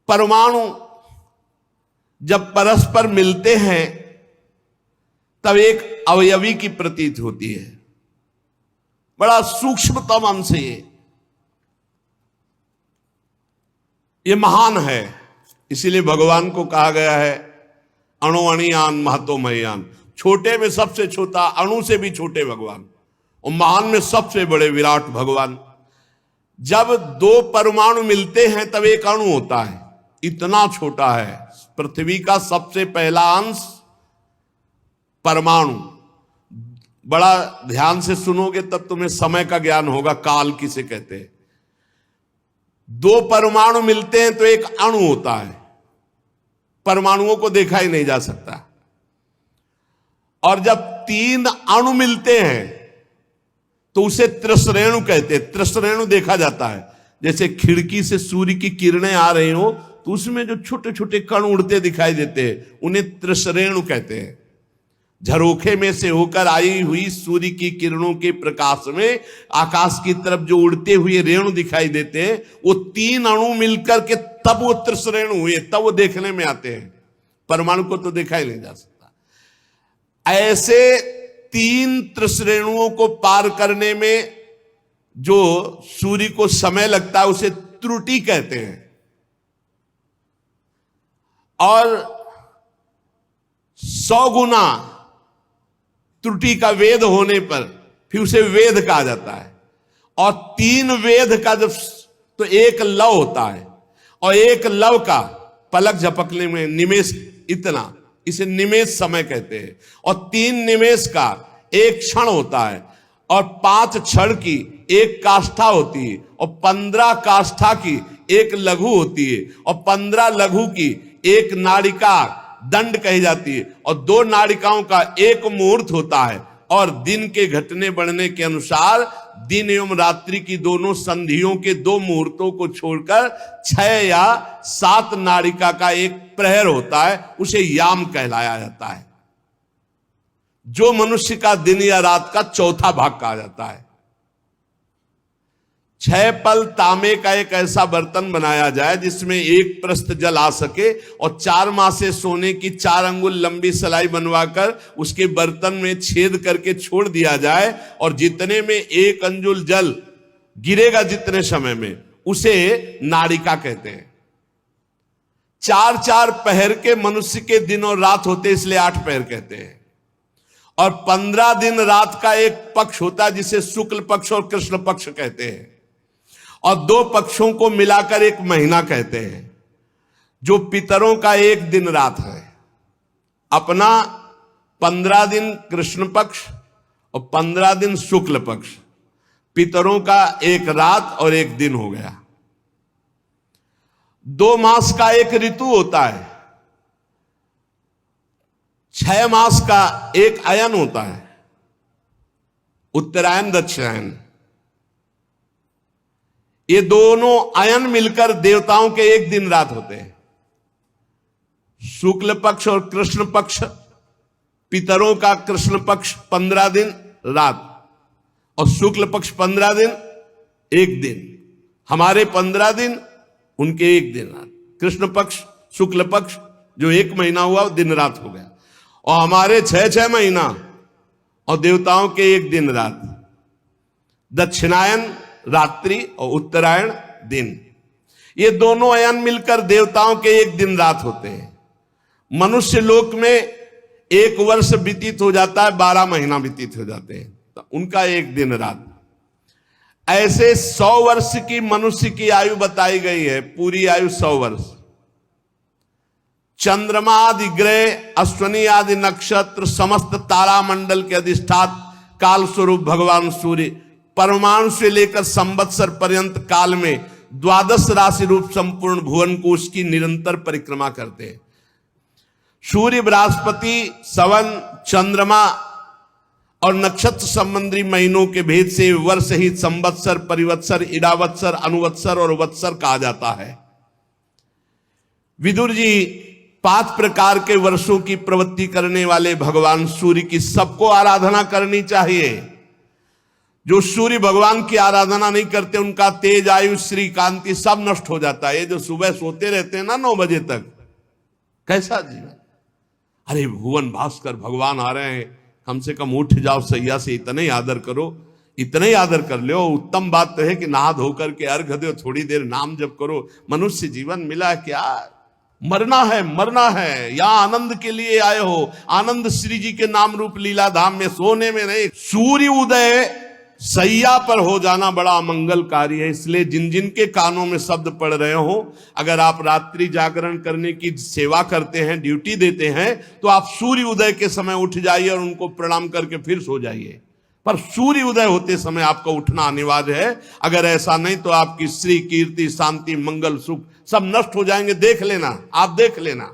परमाणु जब परस्पर मिलते हैं तब एक अवयवी की प्रतीत होती है। बड़ा सूक्ष्मतम अंश ये महान है। इसीलिए भगवान को कहा गया है अणु अणियान महतो मह्यान, छोटे में सबसे छोटा, अणु से भी छोटे भगवान, और महान में सबसे बड़े विराट भगवान। जब 2 परमाणु मिलते हैं तब एक अणु होता है, इतना छोटा है। पृथ्वी का सबसे पहला अंश परमाणु। बड़ा ध्यान से सुनोगे तब तुम्हें समय का ज्ञान होगा, काल किसे कहते हैं। 2 परमाणु मिलते हैं तो एक अणु होता है। परमाणुओं को देखा ही नहीं जा सकता। और जब 3 अणु मिलते हैं तो उसे त्रिश्रेणु कहते हैं। त्रिश्रेणु देखा जाता है, जैसे खिड़की से सूर्य की किरणें आ रही हो तो उसमें जो छोटे छोटे कण उड़ते दिखाई देते हैं उन्हें त्रिश्रेणु कहते हैं। झरोखे में से होकर आई हुई सूर्य की किरणों के प्रकाश में आकाश की तरफ जो उड़ते हुए रेणु दिखाई देते हैं, वो 3 अणु मिलकर के तब वो त्रिश्रेणु हुए, तब वो देखने में आते हैं। परमाणु को तो देखा ही नहीं जा सकता। ऐसे 3 त्रिश्रेणुओं को पार करने में जो सूर्य को समय लगता है उसे त्रुटि कहते हैं। और 100 गुना त्रुटि का वेद होने पर फिर उसे वेद कहा जाता है। और 3 वेद का जब तो एक लव होता है, और एक लव का पलक झपकने में निमेष इतना, इसे निमेष समय कहते हैं। और 3 निमेष का एक क्षण होता है, और 5 क्षण की एक काष्ठा होती है, और 15 काष्ठा की एक लघु होती है, और 15 लघु की एक नाड़िका दंड कही जाती है, और 2 नाड़िकाओं का एक मुहूर्त होता है। और दिन के घटने बढ़ने के अनुसार दिन एवं रात्रि की दोनों संधियों के 2 मुहूर्तों को छोड़कर 6 या 7 नाड़िका का एक प्रहर होता है, उसे याम कहलाया जाता है, जो मनुष्य का दिन या रात का चौथा भाग कहा जाता है। 6 पल तांबे का एक ऐसा बर्तन बनाया जाए जिसमें 1 प्रस्थ जल आ सके और 4 मासे सोने की 4 अंगुल लंबी सलाई बनवाकर उसके बर्तन में छेद करके छोड़ दिया जाए और जितने में 1 अंजुल जल गिरेगा जितने समय में उसे नाड़िका कहते हैं। 4-4 पहर के मनुष्य के दिन और रात होते इसलिए 8 पहर कहते हैं। और 15 दिन रात का एक पक्ष होता है जिसे शुक्ल पक्ष और कृष्ण पक्ष कहते हैं, और 2 पक्षों को मिलाकर एक महीना कहते हैं, जो पितरों का एक दिन रात है। अपना 15 दिन कृष्ण पक्ष और 15 दिन शुक्ल पक्ष, पितरों का एक रात और एक दिन हो गया। 2 मास का एक ऋतु होता है, 6 मास का एक अयन होता है, उत्तरायण दक्षिणायन। ये दोनों अयन मिलकर देवताओं के एक दिन रात होते हैं। शुक्ल पक्ष और कृष्ण पक्ष, पितरों का कृष्ण पक्ष 15 दिन रात और शुक्ल पक्ष 15 दिन एक दिन। हमारे 15 दिन, उनके एक दिन रात। कृष्ण पक्ष शुक्ल पक्ष जो 1 महीना हुआ दिन रात हो गया, और हमारे 6 महीना और देवताओं के एक दिन रात। दक्षिणायन रात्रि और उत्तरायण दिन, ये दोनों अयन मिलकर देवताओं के एक दिन रात होते हैं। मनुष्य लोक में 1 वर्ष व्यतीत हो जाता है, 12 महीना व्यतीत हो जाते हैं, तो उनका एक दिन रात। ऐसे 100 वर्ष की मनुष्य की आयु बताई गई है, पूरी आयु 100 वर्ष। चंद्रमा आदि ग्रह, अश्वनी आदि नक्षत्र, समस्त तारा मंडल के अधिष्ठात काल स्वरूप भगवान सूर्य परमाणु से लेकर संवत्सर पर्यंत काल में 12 राशि रूप संपूर्ण भुवन को उसकी निरंतर परिक्रमा करते हैं। सूर्य, बृहस्पति, सवन, चंद्रमा और नक्षत्र संबंधी महीनों के भेद से वर्ष ही संवत्सर, परिवत्सर, इडावत्सर, अनुवत्सर और वत्सर कहा जाता है। विदुर जी 5 प्रकार के वर्षों की प्रवृत्ति करने वाले भगवान सूर्य की सबको आराधना करनी चाहिए। जो सूर्य भगवान की आराधना नहीं करते उनका तेज, आयु, श्री कांति सब नष्ट हो जाता है। ये जो सुबह सोते रहते हैं ना 9 बजे तक, कैसा जीवन। अरे भुवन भास्कर भगवान आ रहे हैं, कम से कम उठ जाओ सैया से, इतना ही आदर करो, इतना ही आदर कर लो। उत्तम बात तो है कि नहा धोकर के अर्घ दो, थोड़ी देर नाम जप करो। मनुष्य जीवन मिला क्या, मरना है, मरना है। यहां आनंद के लिए आए हो, आनंद श्री जी के नाम रूप लीला धाम में, सोने में नहीं। सूर्य उदय सैया पर हो जाना बड़ा मंगलकारी है। इसलिए जिन जिन के कानों में शब्द पड़ रहे हो, अगर आप रात्रि जागरण करने की सेवा करते हैं, ड्यूटी देते हैं, तो आप सूर्य उदय के समय उठ जाइए और उनको प्रणाम करके फिर सो जाइए। पर सूर्य उदय होते समय आपका उठना अनिवार्य है। अगर ऐसा नहीं तो आपकी श्री कीर्ति, शांति, मंगल, सुख सब नष्ट हो जाएंगे। देख लेना, आप देख लेना।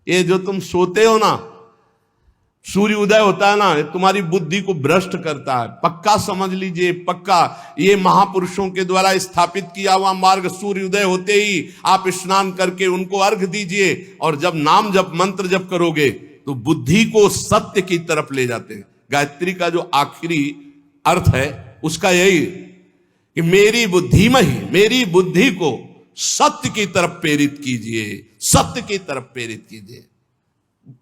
ये जो तुम सोते हो ना, सूर्य उदय होता है ना, तुम्हारी बुद्धि को भ्रष्ट करता है। पक्का समझ लीजिए, पक्का। ये महापुरुषों के द्वारा स्थापित किया हुआ मार्ग। सूर्य उदय होते ही आप स्नान करके उनको अर्घ दीजिए, और जब नाम जप मंत्र जप करोगे तो बुद्धि को सत्य की तरफ ले जाते हैं। गायत्री का जो आखिरी अर्थ है उसका यही कि मेरी बुद्धिमहि, मेरी बुद्धि को सत्य की तरफ प्रेरित कीजिए, सत्य की तरफ प्रेरित कीजिए।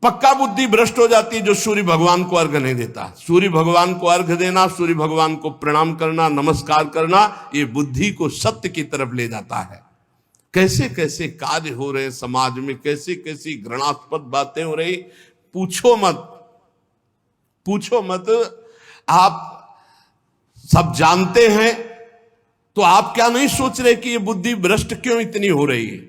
पक्का बुद्धि भ्रष्ट हो जाती है जो सूर्य भगवान को अर्घ नहीं देता। सूर्य भगवान को अर्घ देना, सूर्य भगवान को प्रणाम करना, नमस्कार करना, ये बुद्धि को सत्य की तरफ ले जाता है। कैसे कैसे कार्य हो रहे समाज में, कैसे कैसी घृणास्पद बातें हो रही, पूछो मत, पूछो मत। आप सब जानते हैं तो आप क्या नहीं सोच रहे कि ये बुद्धि भ्रष्ट क्यों इतनी हो रही है।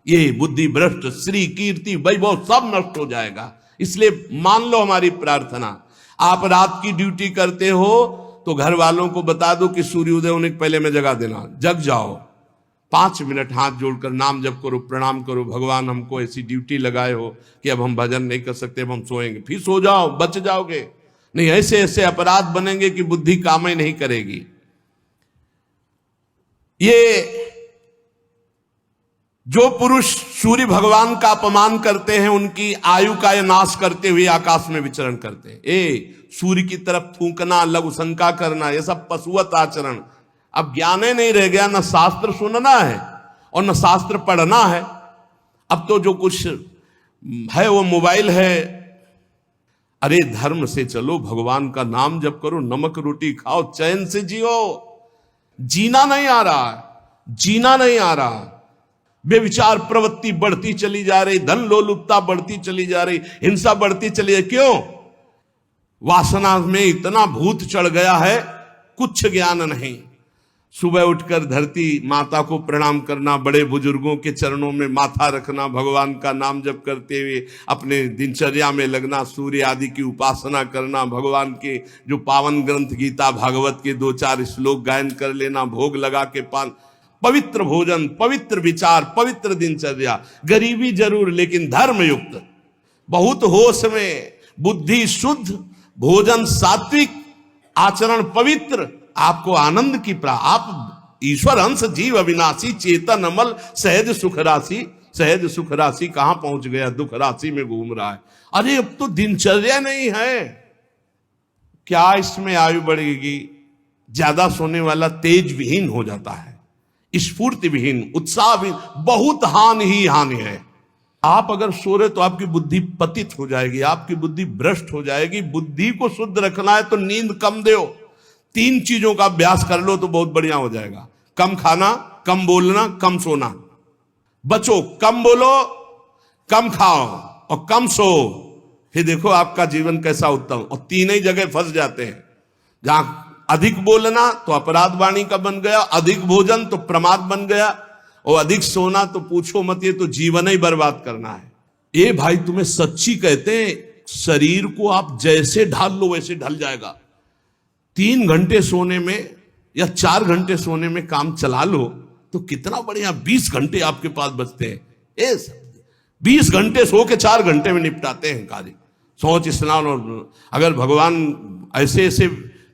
ये बुद्धि भ्रष्ट, श्री कीर्ति, वैभव सब नष्ट हो जाएगा। इसलिए मान लो हमारी प्रार्थना, आप रात की ड्यूटी करते हो तो घर वालों को बता दो कि सूर्योदय होने के पहले में जगा देना। जग जाओ, 5 मिनट हाथ जोड़कर नाम जप करो, प्रणाम करो। भगवान हमको ऐसी ड्यूटी लगाए हो कि अब हम भजन नहीं कर सकते, अब हम सोएंगे। फिर सो जाओ, बच जाओगे। नहीं ऐसे ऐसे अपराध बनेंगे कि बुद्धि काम ही नहीं करेगी। ये जो पुरुष सूर्य भगवान का अपमान करते हैं, उनकी आयु का नाश करते हुए आकाश में विचरण करते हैं। सूर्य की तरफ थूकना, लघु शंका करना, ये सब पशुवत आचरण। अब ज्ञान ही नहीं रह गया, ना शास्त्र सुनना है और ना शास्त्र पढ़ना है। अब तो जो कुछ है वो मोबाइल है। अरे धर्म से चलो, भगवान का नाम जप करो, नमक रोटी खाओ, चैन से जियो। जीना नहीं आ रहा है, जीना नहीं आ रहा। बेविचार प्रवृत्ति बढ़ती चली जा रही, धन लोलुपता बढ़ती चली जा रही, हिंसा बढ़ती चली जा रही। क्यों? वासना में इतना भूत चढ़ गया है, कुछ ज्ञान नहीं। सुबह उठकर धरती माता को प्रणाम करना, बड़े बुजुर्गों के चरणों में माथा रखना, भगवान का नाम जप करते हुए अपने दिनचर्या में लगना, सूर्य आदि की उपासना करना, भगवान के जो पावन ग्रंथ गीता भागवत के 2-4 श्लोक गायन कर लेना, भोग लगा के पान, पवित्र भोजन, पवित्र विचार, पवित्र दिनचर्या। गरीबी जरूर, लेकिन धर्म युक्त, बहुत होश में, बुद्धि शुद्ध, भोजन सात्विक, आचरण पवित्र, आपको आनंद की आप ईश्वर अंश जीव अविनाशी, चेतन अमल, सहज सुख राशि। सहज सुख राशि कहां पहुंच गया? दुख राशि में घूम रहा है। अरे अब तो दिनचर्या नहीं है। क्या इसमें आयु बढ़ेगी? ज्यादा सोने वाला तेज विहीन हो जाता है, स्फूर्ति विहीन, उत्साह विहीन, बहुत हानि ही हानि है। आप अगर सो रहे तो आपकी बुद्धि पतित हो जाएगी, आपकी बुद्धि भ्रष्ट हो जाएगी। बुद्धि को शुद्ध रखना है तो नींद कम दो। 3 चीजों का अभ्यास कर लो तो बहुत बढ़िया हो जाएगा। कम खाना, कम बोलना, कम सोना। बचो, कम बोलो, कम खाओ और कम सो। फिर देखो आपका जीवन कैसा उत्तम। और 3 ही जगह फंस जाते हैं। जहां अधिक बोलना तो अपराध वाणी का बन गया, अधिक भोजन तो प्रमाद बन गया, और अधिक सोना तो पूछो मत, ये तो जीवन ही बर्बाद करना है। ये भाई तुम्हें सच्ची कहते हैं, शरीर को आप जैसे ढाल लो वैसे ढल जाएगा। 3 घंटे सोने में या 4 घंटे सोने में काम चला लो तो कितना बढ़िया। 20 घंटे आपके पास बचते हैं। 20 घंटे सो के 4 घंटे में निपटाते हैं कार्य, सोच स्नान। और अगर भगवान ऐसे ऐसे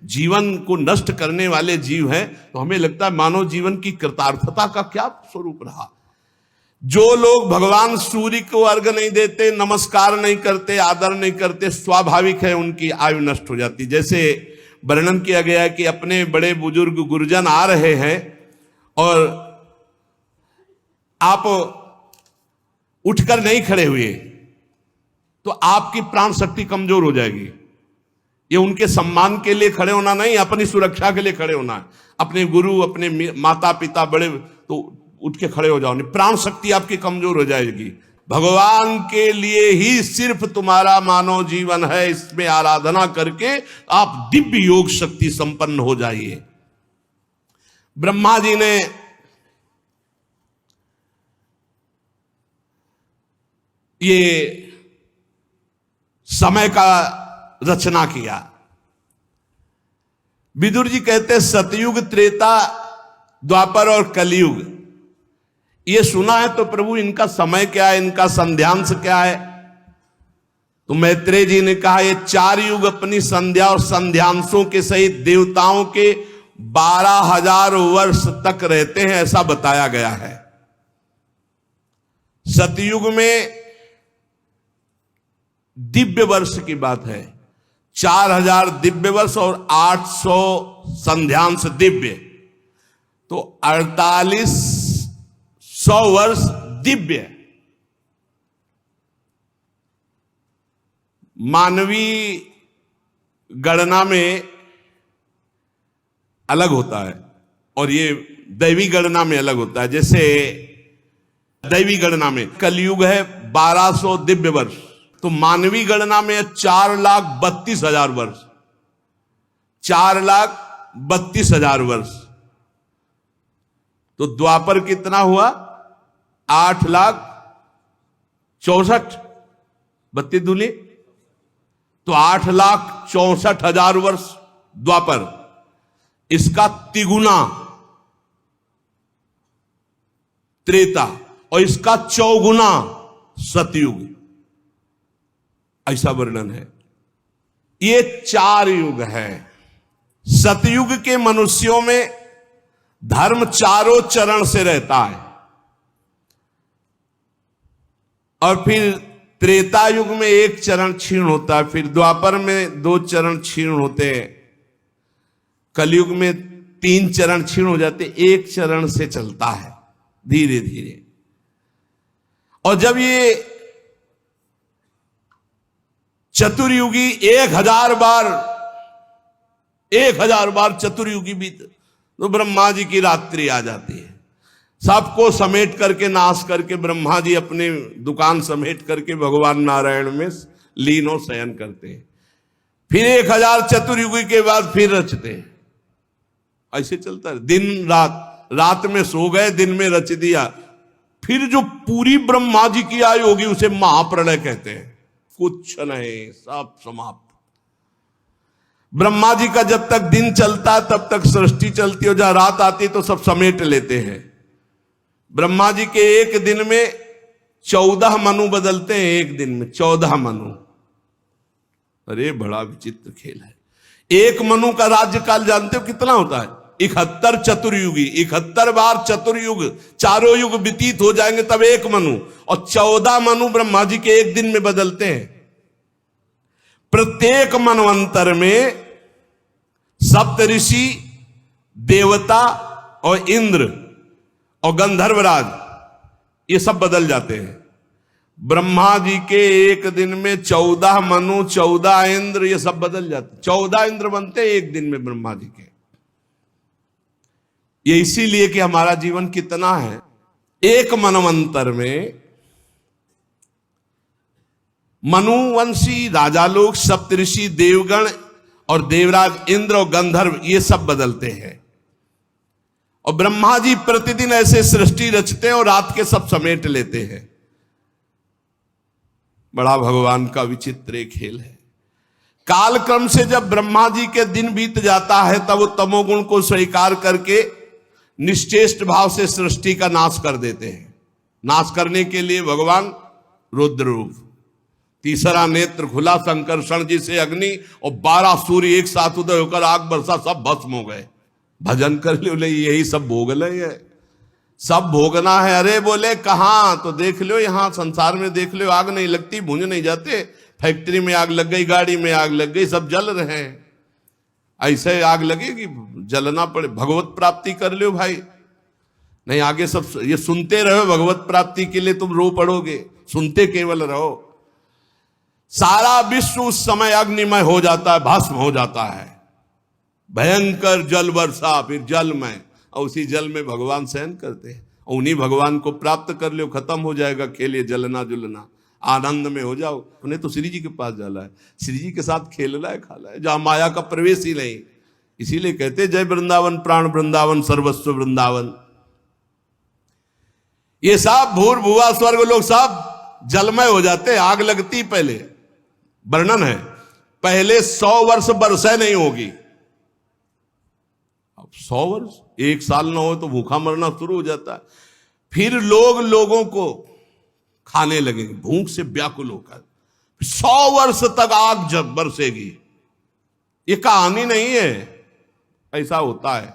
जीवन को नष्ट करने वाले जीव हैं तो हमें लगता है मानव जीवन की कृतार्थता का क्या स्वरूप रहा। जो लोग भगवान सूर्य को अर्घ नहीं देते, नमस्कार नहीं करते, आदर नहीं करते, स्वाभाविक है उनकी आयु नष्ट हो जाती। जैसे वर्णन किया गया है कि अपने बड़े बुजुर्ग गुरुजन आ रहे हैं और आप उठकर नहीं खड़े हुए तो आपकी प्राण शक्ति कमजोर हो जाएगी। ये उनके सम्मान के लिए खड़े होना नहीं, अपनी सुरक्षा के लिए खड़े होना है। अपने गुरु, अपने माता पिता बड़े, तो उठ के खड़े हो जाओ, नहीं प्राण शक्ति आपकी कमजोर हो जाएगी। भगवान के लिए ही सिर्फ तुम्हारा मानव जीवन है, इसमें आराधना करके आप दिव्य योग शक्ति संपन्न हो जाइए। ब्रह्मा जी ने ये समय का रचना किया। विदुर जी कहते सतयुग, त्रेता, द्वापर और कलयुग। ये सुना है तो प्रभु इनका समय क्या है, इनका संध्यांश क्या है? तो मैत्रेय जी ने कहा ये 4 युग अपनी संध्या और संध्यांशों के सहित देवताओं के 12,000 वर्ष तक रहते हैं, ऐसा बताया गया है। सतयुग में दिव्य वर्ष की बात है, 4000 दिव्य वर्ष और 800 संध्यांश दिव्य, तो 4800 वर्ष दिव्य। मानवीय गणना में अलग होता है और ये दैवी गणना में अलग होता है। जैसे दैवी गणना में कलयुग है 1200 दिव्य वर्ष, तो मानवीय गणना में 4,32,000 वर्ष, 4,32,000 वर्ष। तो द्वापर कितना हुआ? 8,64,000 32 दूनी, तो 8,64,000 वर्ष द्वापर। इसका तिगुना त्रेता और इसका चौगुना सतयुग, ऐसा वर्णन है। ये 4 युग है। सतयुग के मनुष्यों में धर्म चारों चरण से रहता है, और फिर त्रेता युग में 1 चरण क्षीण होता है, फिर द्वापर में 2 चरण क्षीण होते हैं, कलयुग में 3 चरण क्षीण हो जाते, 1 चरण से चलता है धीरे धीरे। और जब ये चतुर्युगी 1000 बार चतुर्युगी बीत तो ब्रह्मा जी की रात्रि आ जाती है। सबको समेट करके नाश करके ब्रह्मा जी अपने दुकान समेट करके भगवान नारायण में लीन और शयन करते हैं। फिर 1000 चतुर्युगी के बाद फिर रचते हैं। ऐसे चलता है दिन रात, रात में सो गए, दिन में रच दिया। फिर जो पूरी ब्रह्मा जी की आयु होगी उसे महाप्रलय कहते हैं। कुछ नहीं, सब समाप्त। ब्रह्मा जी का जब तक दिन चलता है तब तक सृष्टि चलती है, जहां रात आती तो सब समेट लेते हैं। ब्रह्मा जी के एक दिन में 14 मनु बदलते हैं, एक दिन में 14 मनु। अरे बड़ा विचित्र खेल है। एक मनु का राज्यकाल जानते हो कितना होता है? 71 चतुर्युगी, 71 बार चतुर्युग, चारों युग व्यतीत हो जाएंगे तब एक मनु। और 14 मनु ब्रह्मा जी के एक दिन में बदलते हैं। प्रत्येक मनवंतर में सप्तऋषि, देवता और इंद्र और गंधर्वराज ये सब बदल जाते हैं। ब्रह्मा जी के एक दिन में 14 मनु, 14 इंद्र, ये सब बदल जाते। 14 इंद्र बनते हैं एक दिन में ब्रह्मा जी के। ये इसीलिए कि हमारा जीवन कितना है, एक मनवंतर में मनुवंशी राजा लोग, सप्तऋषि, देवगण और देवराज इंद्र और गंधर्व ये सब बदलते हैं। और ब्रह्मा जी प्रतिदिन ऐसे सृष्टि रचते हैं और रात के सब समेट लेते हैं। बड़ा भगवान का विचित्र खेल है। कालक्रम से जब ब्रह्मा जी के दिन बीत जाता है तब वो तमोगुण को स्वीकार करके निश्चेष्ट भाव से सृष्टि का नाश कर देते हैं। नाश करने के लिए भगवान रुद्र रूप, तीसरा नेत्र खुला, संकर्षण जी से अग्नि और 12 सूर्य एक साथ उदय होकर आग बरसा, सब भस्म हो गए। भजन कर लो, यही सब भोग ले, सब भोगना है। अरे बोले कहां? तो देख लो यहां संसार में देख लो, आग नहीं लगती, भूंज नहीं जाते। फैक्ट्री में आग लग गई, गाड़ी में आग लग गई, सब जल रहे हैं। ऐसे आग लगेगी, जलना पड़े। भगवत प्राप्ति कर लो भाई, नहीं आगे सब ये सुनते रहो। भगवत प्राप्ति के लिए तुम रो पड़ोगे, सुनते केवल रहो। सारा विश्व उस समय अग्निमय हो जाता है, भस्म हो जाता है। भयंकर जल वर्षा, फिर जल में, और उसी जल में भगवान शयन करते हैं। और उन्हीं भगवान को प्राप्त कर लो, खत्म हो जाएगा खेल, ये जलना जुलना, आनंद में हो जाओ। उन्हें तो श्री जी के पास जाना है, श्री जी के साथ खेलना है, खाना है, जहां माया का प्रवेश ही नहीं। इसीलिए कहते जय वृंदावन, प्राण वृंदावन, सर्वस्व वृंदावन। ये सब भूर भुआ स्वर्ग लोग सब जलमय हो जाते, आग लगती। पहले वर्णन है, पहले 100 वर्ष बरसें नहीं होगी। अब 100 वर्ष, 1 साल ना हो तो भूखा मरना शुरू हो जाता है। फिर लोग लोगों को खाने लगेंगे, भूख से व्याकुल होकर। 100 वर्ष तक आग जब बरसेगी। ये कहानी नहीं है, ऐसा होता है।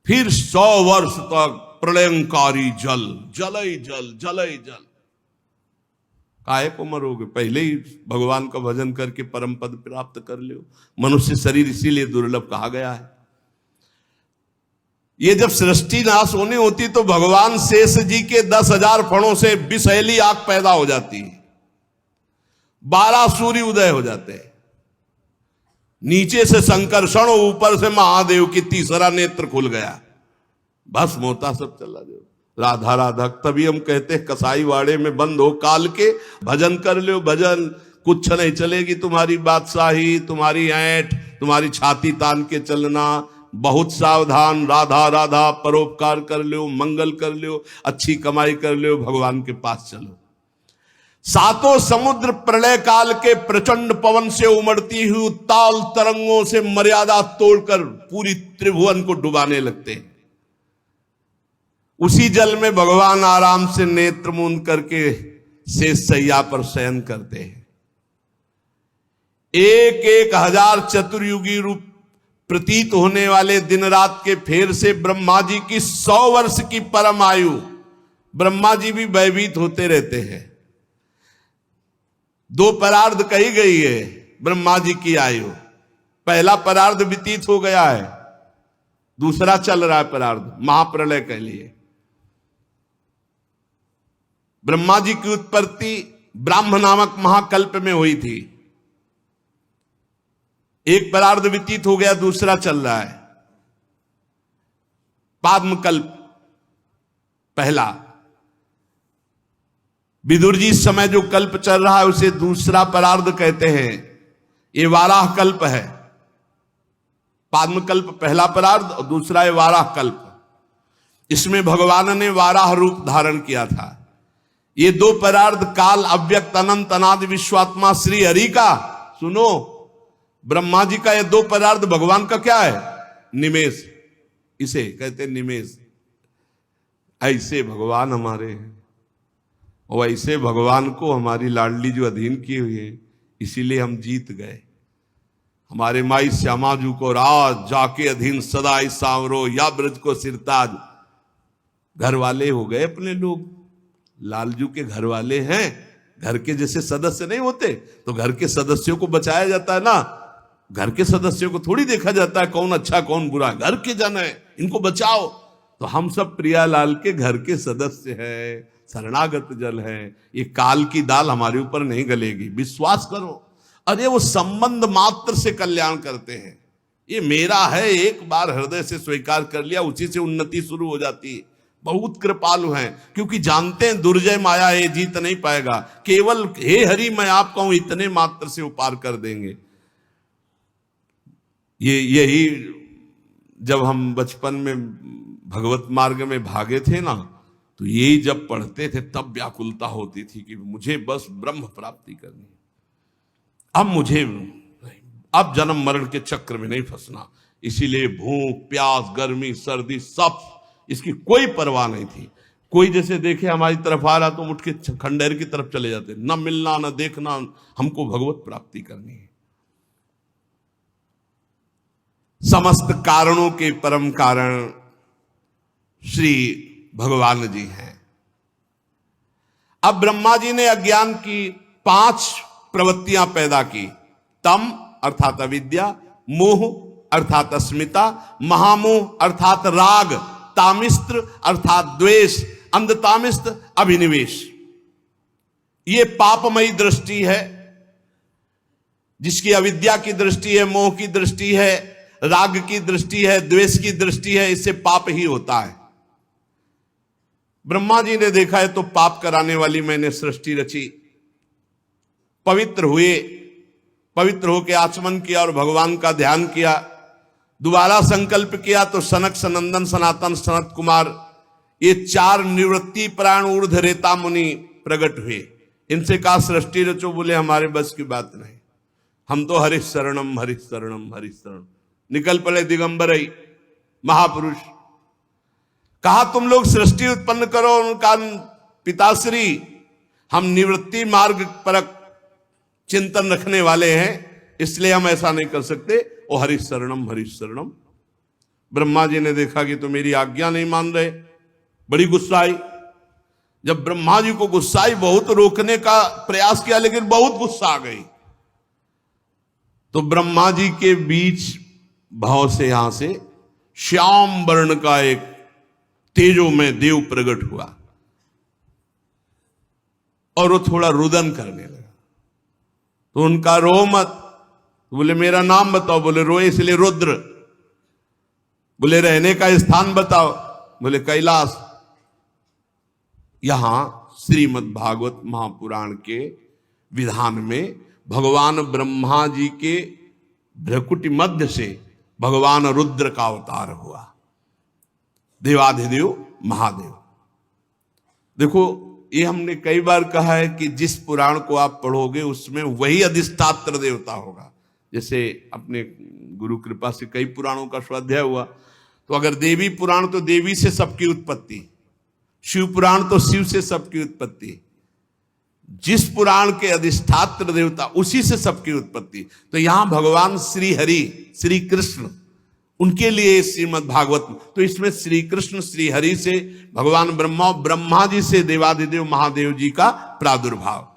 फिर 100 वर्ष तक प्रलयंकारी जल, जल ही जल, जल ही जल। काहे को मरोगे? पहले ही भगवान का भजन करके परम पद प्राप्त कर लो। मनुष्य शरीर इसीलिए दुर्लभ कहा गया है। ये जब सृष्टि नाश होनी होती तो भगवान शेष जी के 10,000 फणों से विषैली आग पैदा हो जाती है। 12 सूर्य उदय हो जाते हैं। नीचे से संकर्षण और ऊपर से महादेव की तीसरा नेत्र खुल गया, भस्म होता सब चला जाओ। राधा राधा, तभी हम कहते हैं कसाई वाड़े में बंद हो काल के, भजन कर लो भजन, कुछ नहीं चलेगी तुम्हारी बादशाही, तुम्हारी ऐंठ, तुम्हारी छाती तान के चलना। बहुत सावधान, राधा राधा, परोपकार कर लो, मंगल कर लो, अच्छी कमाई कर लो, भगवान के पास चलो। 7 समुद्र प्रलय काल के प्रचंड पवन से उमड़ती हुई उत्ताल तरंगों से मर्यादा तोड़कर पूरी त्रिभुवन को डुबाने लगते हैं। उसी जल में भगवान आराम से नेत्र मूंद करके शेष सैया पर शयन करते हैं। 1,000 चतुर्युगी रूप प्रतीत होने वाले दिन रात के फेर से ब्रह्मा जी की 100 वर्ष की परम आयु, ब्रह्मा जी भी भयभीत होते रहते हैं। 2 परार्ध कही गई है ब्रह्मा जी की आयु। पहला परार्ध व्यतीत हो गया है, दूसरा चल रहा है परार्ध, महाप्रलय कह लिए। ब्रह्मा जी की उत्पत्ति ब्राह्म नामक महाकल्प में हुई थी। एक परार्ध व्यतीत हो गया, दूसरा चल रहा है पाद्मकल्प पहला। विदुर जी इस समय जो कल्प चल रहा है उसे दूसरा परार्ध कहते हैं। ये वाराह कल्प है। पाद्मकल्प पहला परार्ध और दूसरा है वाराह कल्प। इसमें भगवान ने वाराह रूप धारण किया था। ये दो परार्ध काल, अव्यक्त, अनंत, अनादि, विश्वात्मा श्री हरि का, सुनो, ब्रह्मा जी का ये दो परार्ध भगवान का क्या है? निमेष। इसे कहते हैं निमेष। ऐसे भगवान हमारे हैं और ऐसे भगवान को हमारी लाडली जो अधीन की हुई है, इसीलिए हम जीत गए। हमारे माई श्यामाजू को राज जाके अधीन सदा सांवरो, या ब्रज को सिरताज। घर वाले हो गए अपने लोग, लालजू के घर वाले हैं। घर के जैसे सदस्य नहीं होते तो घर के सदस्यों को बचाया जाता है ना। घर के सदस्यों को थोड़ी देखा जाता है कौन अच्छा कौन बुरा, घर के जन है, इनको बचाओ। तो हम सब प्रियालाल के घर के सदस्य हैं, शरणागत जल है। ये काल की दाल हमारे ऊपर नहीं गलेगी, विश्वास करो। अरे वो संबंध मात्र से कल्याण करते हैं। ये मेरा है, एक बार हृदय से स्वीकार कर लिया, उसी से उन्नति शुरू हो जाती है। बहुत कृपालु हैं, क्योंकि जानते हैं दुर्जय माया है, जीत नहीं पाएगा। केवल हे हरि मैं आपका हूं, इतने मात्र से वो पार कर देंगे। यही जब हम बचपन में भगवत मार्ग में भागे थे ना, तो यही जब पढ़ते थे तब व्याकुलता होती थी कि मुझे बस ब्रह्म प्राप्ति करनी है। अब जन्म मरण के चक्र में नहीं फंसना। इसीलिए भूख, प्यास, गर्मी, सर्दी, सब इसकी कोई परवाह नहीं थी। कोई जैसे देखे हमारी तरफ आ रहा तो उठ के खंडेर की तरफ चले जाते, न मिलना न देखना, हमको भगवत प्राप्ति करनी है। समस्त कारणों के परम कारण श्री भगवान जी हैं। अब ब्रह्मा जी ने अज्ञान की 5 प्रवृत्तियां पैदा की। तम अर्थात अविद्या, मोह अर्थात अस्मिता, महामोह अर्थात राग, तामिस्त्र अर्थात द्वेष, अंधतामिस्त्र अभिनिवेश। ये पापमयी दृष्टि है, जिसकी अविद्या की दृष्टि है, मोह की दृष्टि है, राग की दृष्टि है, द्वेष की दृष्टि है। इससे पाप ही होता है। ब्रह्मा जी ने देखा है तो पाप कराने वाली मैंने सृष्टि रची। पवित्र हुए, पवित्र होकर आचमन किया और भगवान का ध्यान किया। दोबारा संकल्प किया तो सनक, सनंदन, सनातन, सनत कुमार, ये 4 निवृत्ति प्राण ऊर्ध्व रेता मुनि प्रकट हुए। इनसे कहा सृष्टि रचो, बोले हमारे बस की बात नहीं, हम तो हरिश शरणम हरिश शरणम हरिश शरणम। निकल पड़े दिगंबर महापुरुष। कहा तुम लोग सृष्टि उत्पन्न करो। उनका पिताश्री, हम निवृत्ति मार्ग पर चिंतन रखने वाले हैं, इसलिए हम ऐसा नहीं कर सकते। ओ हरिश शरणम हरिश शरणम। ब्रह्मा जी ने देखा कि तो मेरी आज्ञा नहीं मान रहे, बड़ी गुस्सा आई। जब ब्रह्मा जी को गुस्सा आई, बहुत रोकने का प्रयास किया लेकिन बहुत गुस्सा आ गई। तो ब्रह्मा जी के बीच भाव से यहां से श्याम वर्ण का एक तेजो में देव प्रकट हुआ और वो थोड़ा रुदन करने लगा। तो उनका रो मत, बोले मेरा नाम बताओ, बोले रोए इसलिए रुद्र। बोले रहने का स्थान बताओ, बोले कैलाश। यहां श्रीमद् भागवत महापुराण के विधान में भगवान ब्रह्मा जी के भ्रकुटी मध्य से भगवान रुद्र का अवतार हुआ, देवाधिदेव महादेव। देखो ये हमने कई बार कहा है कि जिस पुराण को आप पढ़ोगे उसमें वही अधिष्ठात्र देवता होगा। जैसे अपने गुरु कृपा से कई पुराणों का स्वाध्याय हुआ, तो अगर देवी पुराण तो देवी से सबकी उत्पत्ति, शिव पुराण तो शिव से सबकी उत्पत्ति, जिस पुराण के अधिष्ठात्र देवता उसी से सबकी उत्पत्ति। तो यहां भगवान श्री हरि, श्री कृष्ण, उनके लिए श्रीमद् भागवत। तो इसमें श्री कृष्ण श्री हरि से भगवान ब्रह्मा, ब्रह्मा जी से देवाधिदेव महादेव जी का प्रादुर्भाव।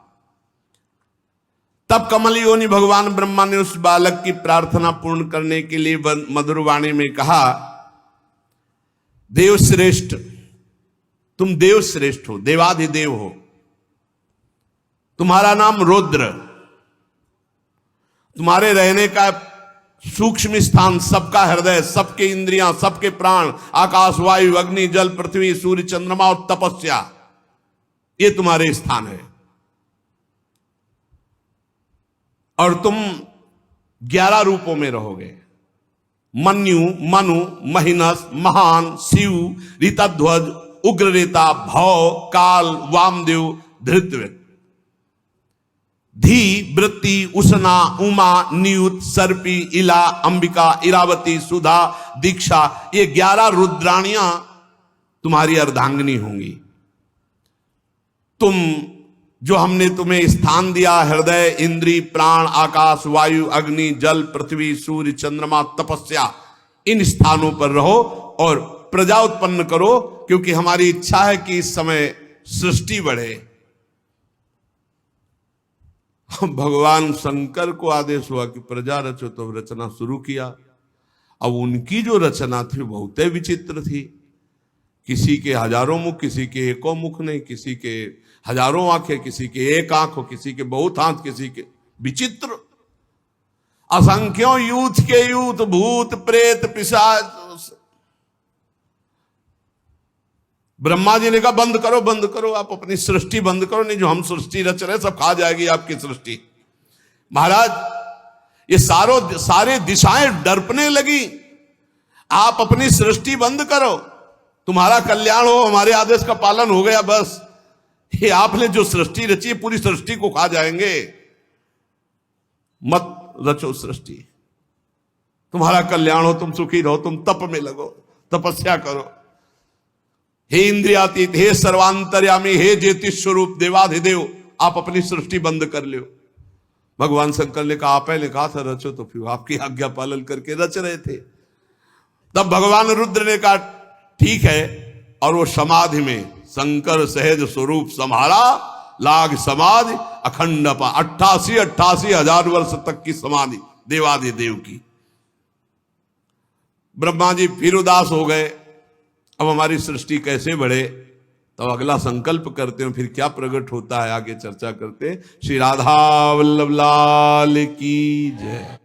तब कमल योनि भगवान ब्रह्मा ने उस बालक की प्रार्थना पूर्ण करने के लिए मधुर वाणी में कहा देवश्रेष्ठ, तुम देवश्रेष्ठ हो, देवाधिदेव हो। तुम्हारा नाम रुद्र, तुम्हारे रहने का सूक्ष्म स्थान, सबका हृदय, सबके इंद्रियां, सबके प्राण, आकाश, वायु, अग्नि, जल, पृथ्वी, सूर्य, चंद्रमा और तपस्या, ये तुम्हारे स्थान है। और तुम 11 रूपों में रहोगे। मन्यु, मनु, महिनस, महान, शिव, ऋतध्वज, उग्ररेता, भव, काल, वामदेव, धृतव्रत, धी, वृत्ति, उषना, उमा, नियुत, सर्पी, इला, अंबिका, इरावती, सुधा, दीक्षा, ये 11 रुद्राणियां तुम्हारी अर्धांगिनी होंगी। तुम, जो हमने तुम्हें स्थान दिया, हृदय, इंद्री, प्राण, आकाश, वायु, अग्नि, जल, पृथ्वी, सूर्य, चंद्रमा, तपस्या, इन स्थानों पर रहो और प्रजा उत्पन्न करो, क्योंकि हमारी इच्छा है कि इस समय सृष्टि बढ़े। भगवान शंकर को आदेश हुआ कि प्रजा रचो, तो रचना शुरू किया। अब उनकी जो रचना थी बहुत विचित्र थी। किसी के हजारों मुख, किसी के एको मुख नहीं, किसी के हजारों आंखें, किसी के एक आंख हो, किसी के बहुत हाथ, किसी के विचित्र, असंख्यों यूथ के यूथ, भूत प्रेत पिशाच। ब्रह्मा जी ने कहा बंद करो, बंद करो, आप अपनी सृष्टि बंद करो, नहीं जो हम सृष्टि रच रहे सब खा जाएगी आपकी सृष्टि। महाराज, ये सारे दिशाएं डरपने लगी, आप अपनी सृष्टि बंद करो, तुम्हारा कल्याण हो, हमारे आदेश का पालन हो गया, बस। ये आपने जो सृष्टि रची है पूरी सृष्टि को खा जाएंगे, मत रचो सृष्टि, तुम्हारा कल्याण हो, तुम सुखी रहो, तुम तप में लगो, तपस्या करो। हे इंद्रियातीत, हे सर्वांतर्यामी, हे ज्योतिष स्वरूप देवाधिदेव, आप अपनी सृष्टि बंद कर लो। भगवान शंकर ने कहा, आप ने कहा था रचो, तो फिर आपकी आज्ञा पालन करके रच रहे थे। तब भगवान रुद्र ने कहा ठीक है, और वो समाधि में शंकर सहज स्वरूप संभाला, लाग समाधि अखंड 88 हजार वर्ष तक की समाधि देवाधिदेव की। ब्रह्मा जी फिर उदास हो गए, अब हमारी सृष्टि कैसे बढ़े। तो अगला संकल्प करते हैं, फिर क्या प्रकट होता है आगे चर्चा करते हैं। श्री राधा वल्लभ लाल की जय।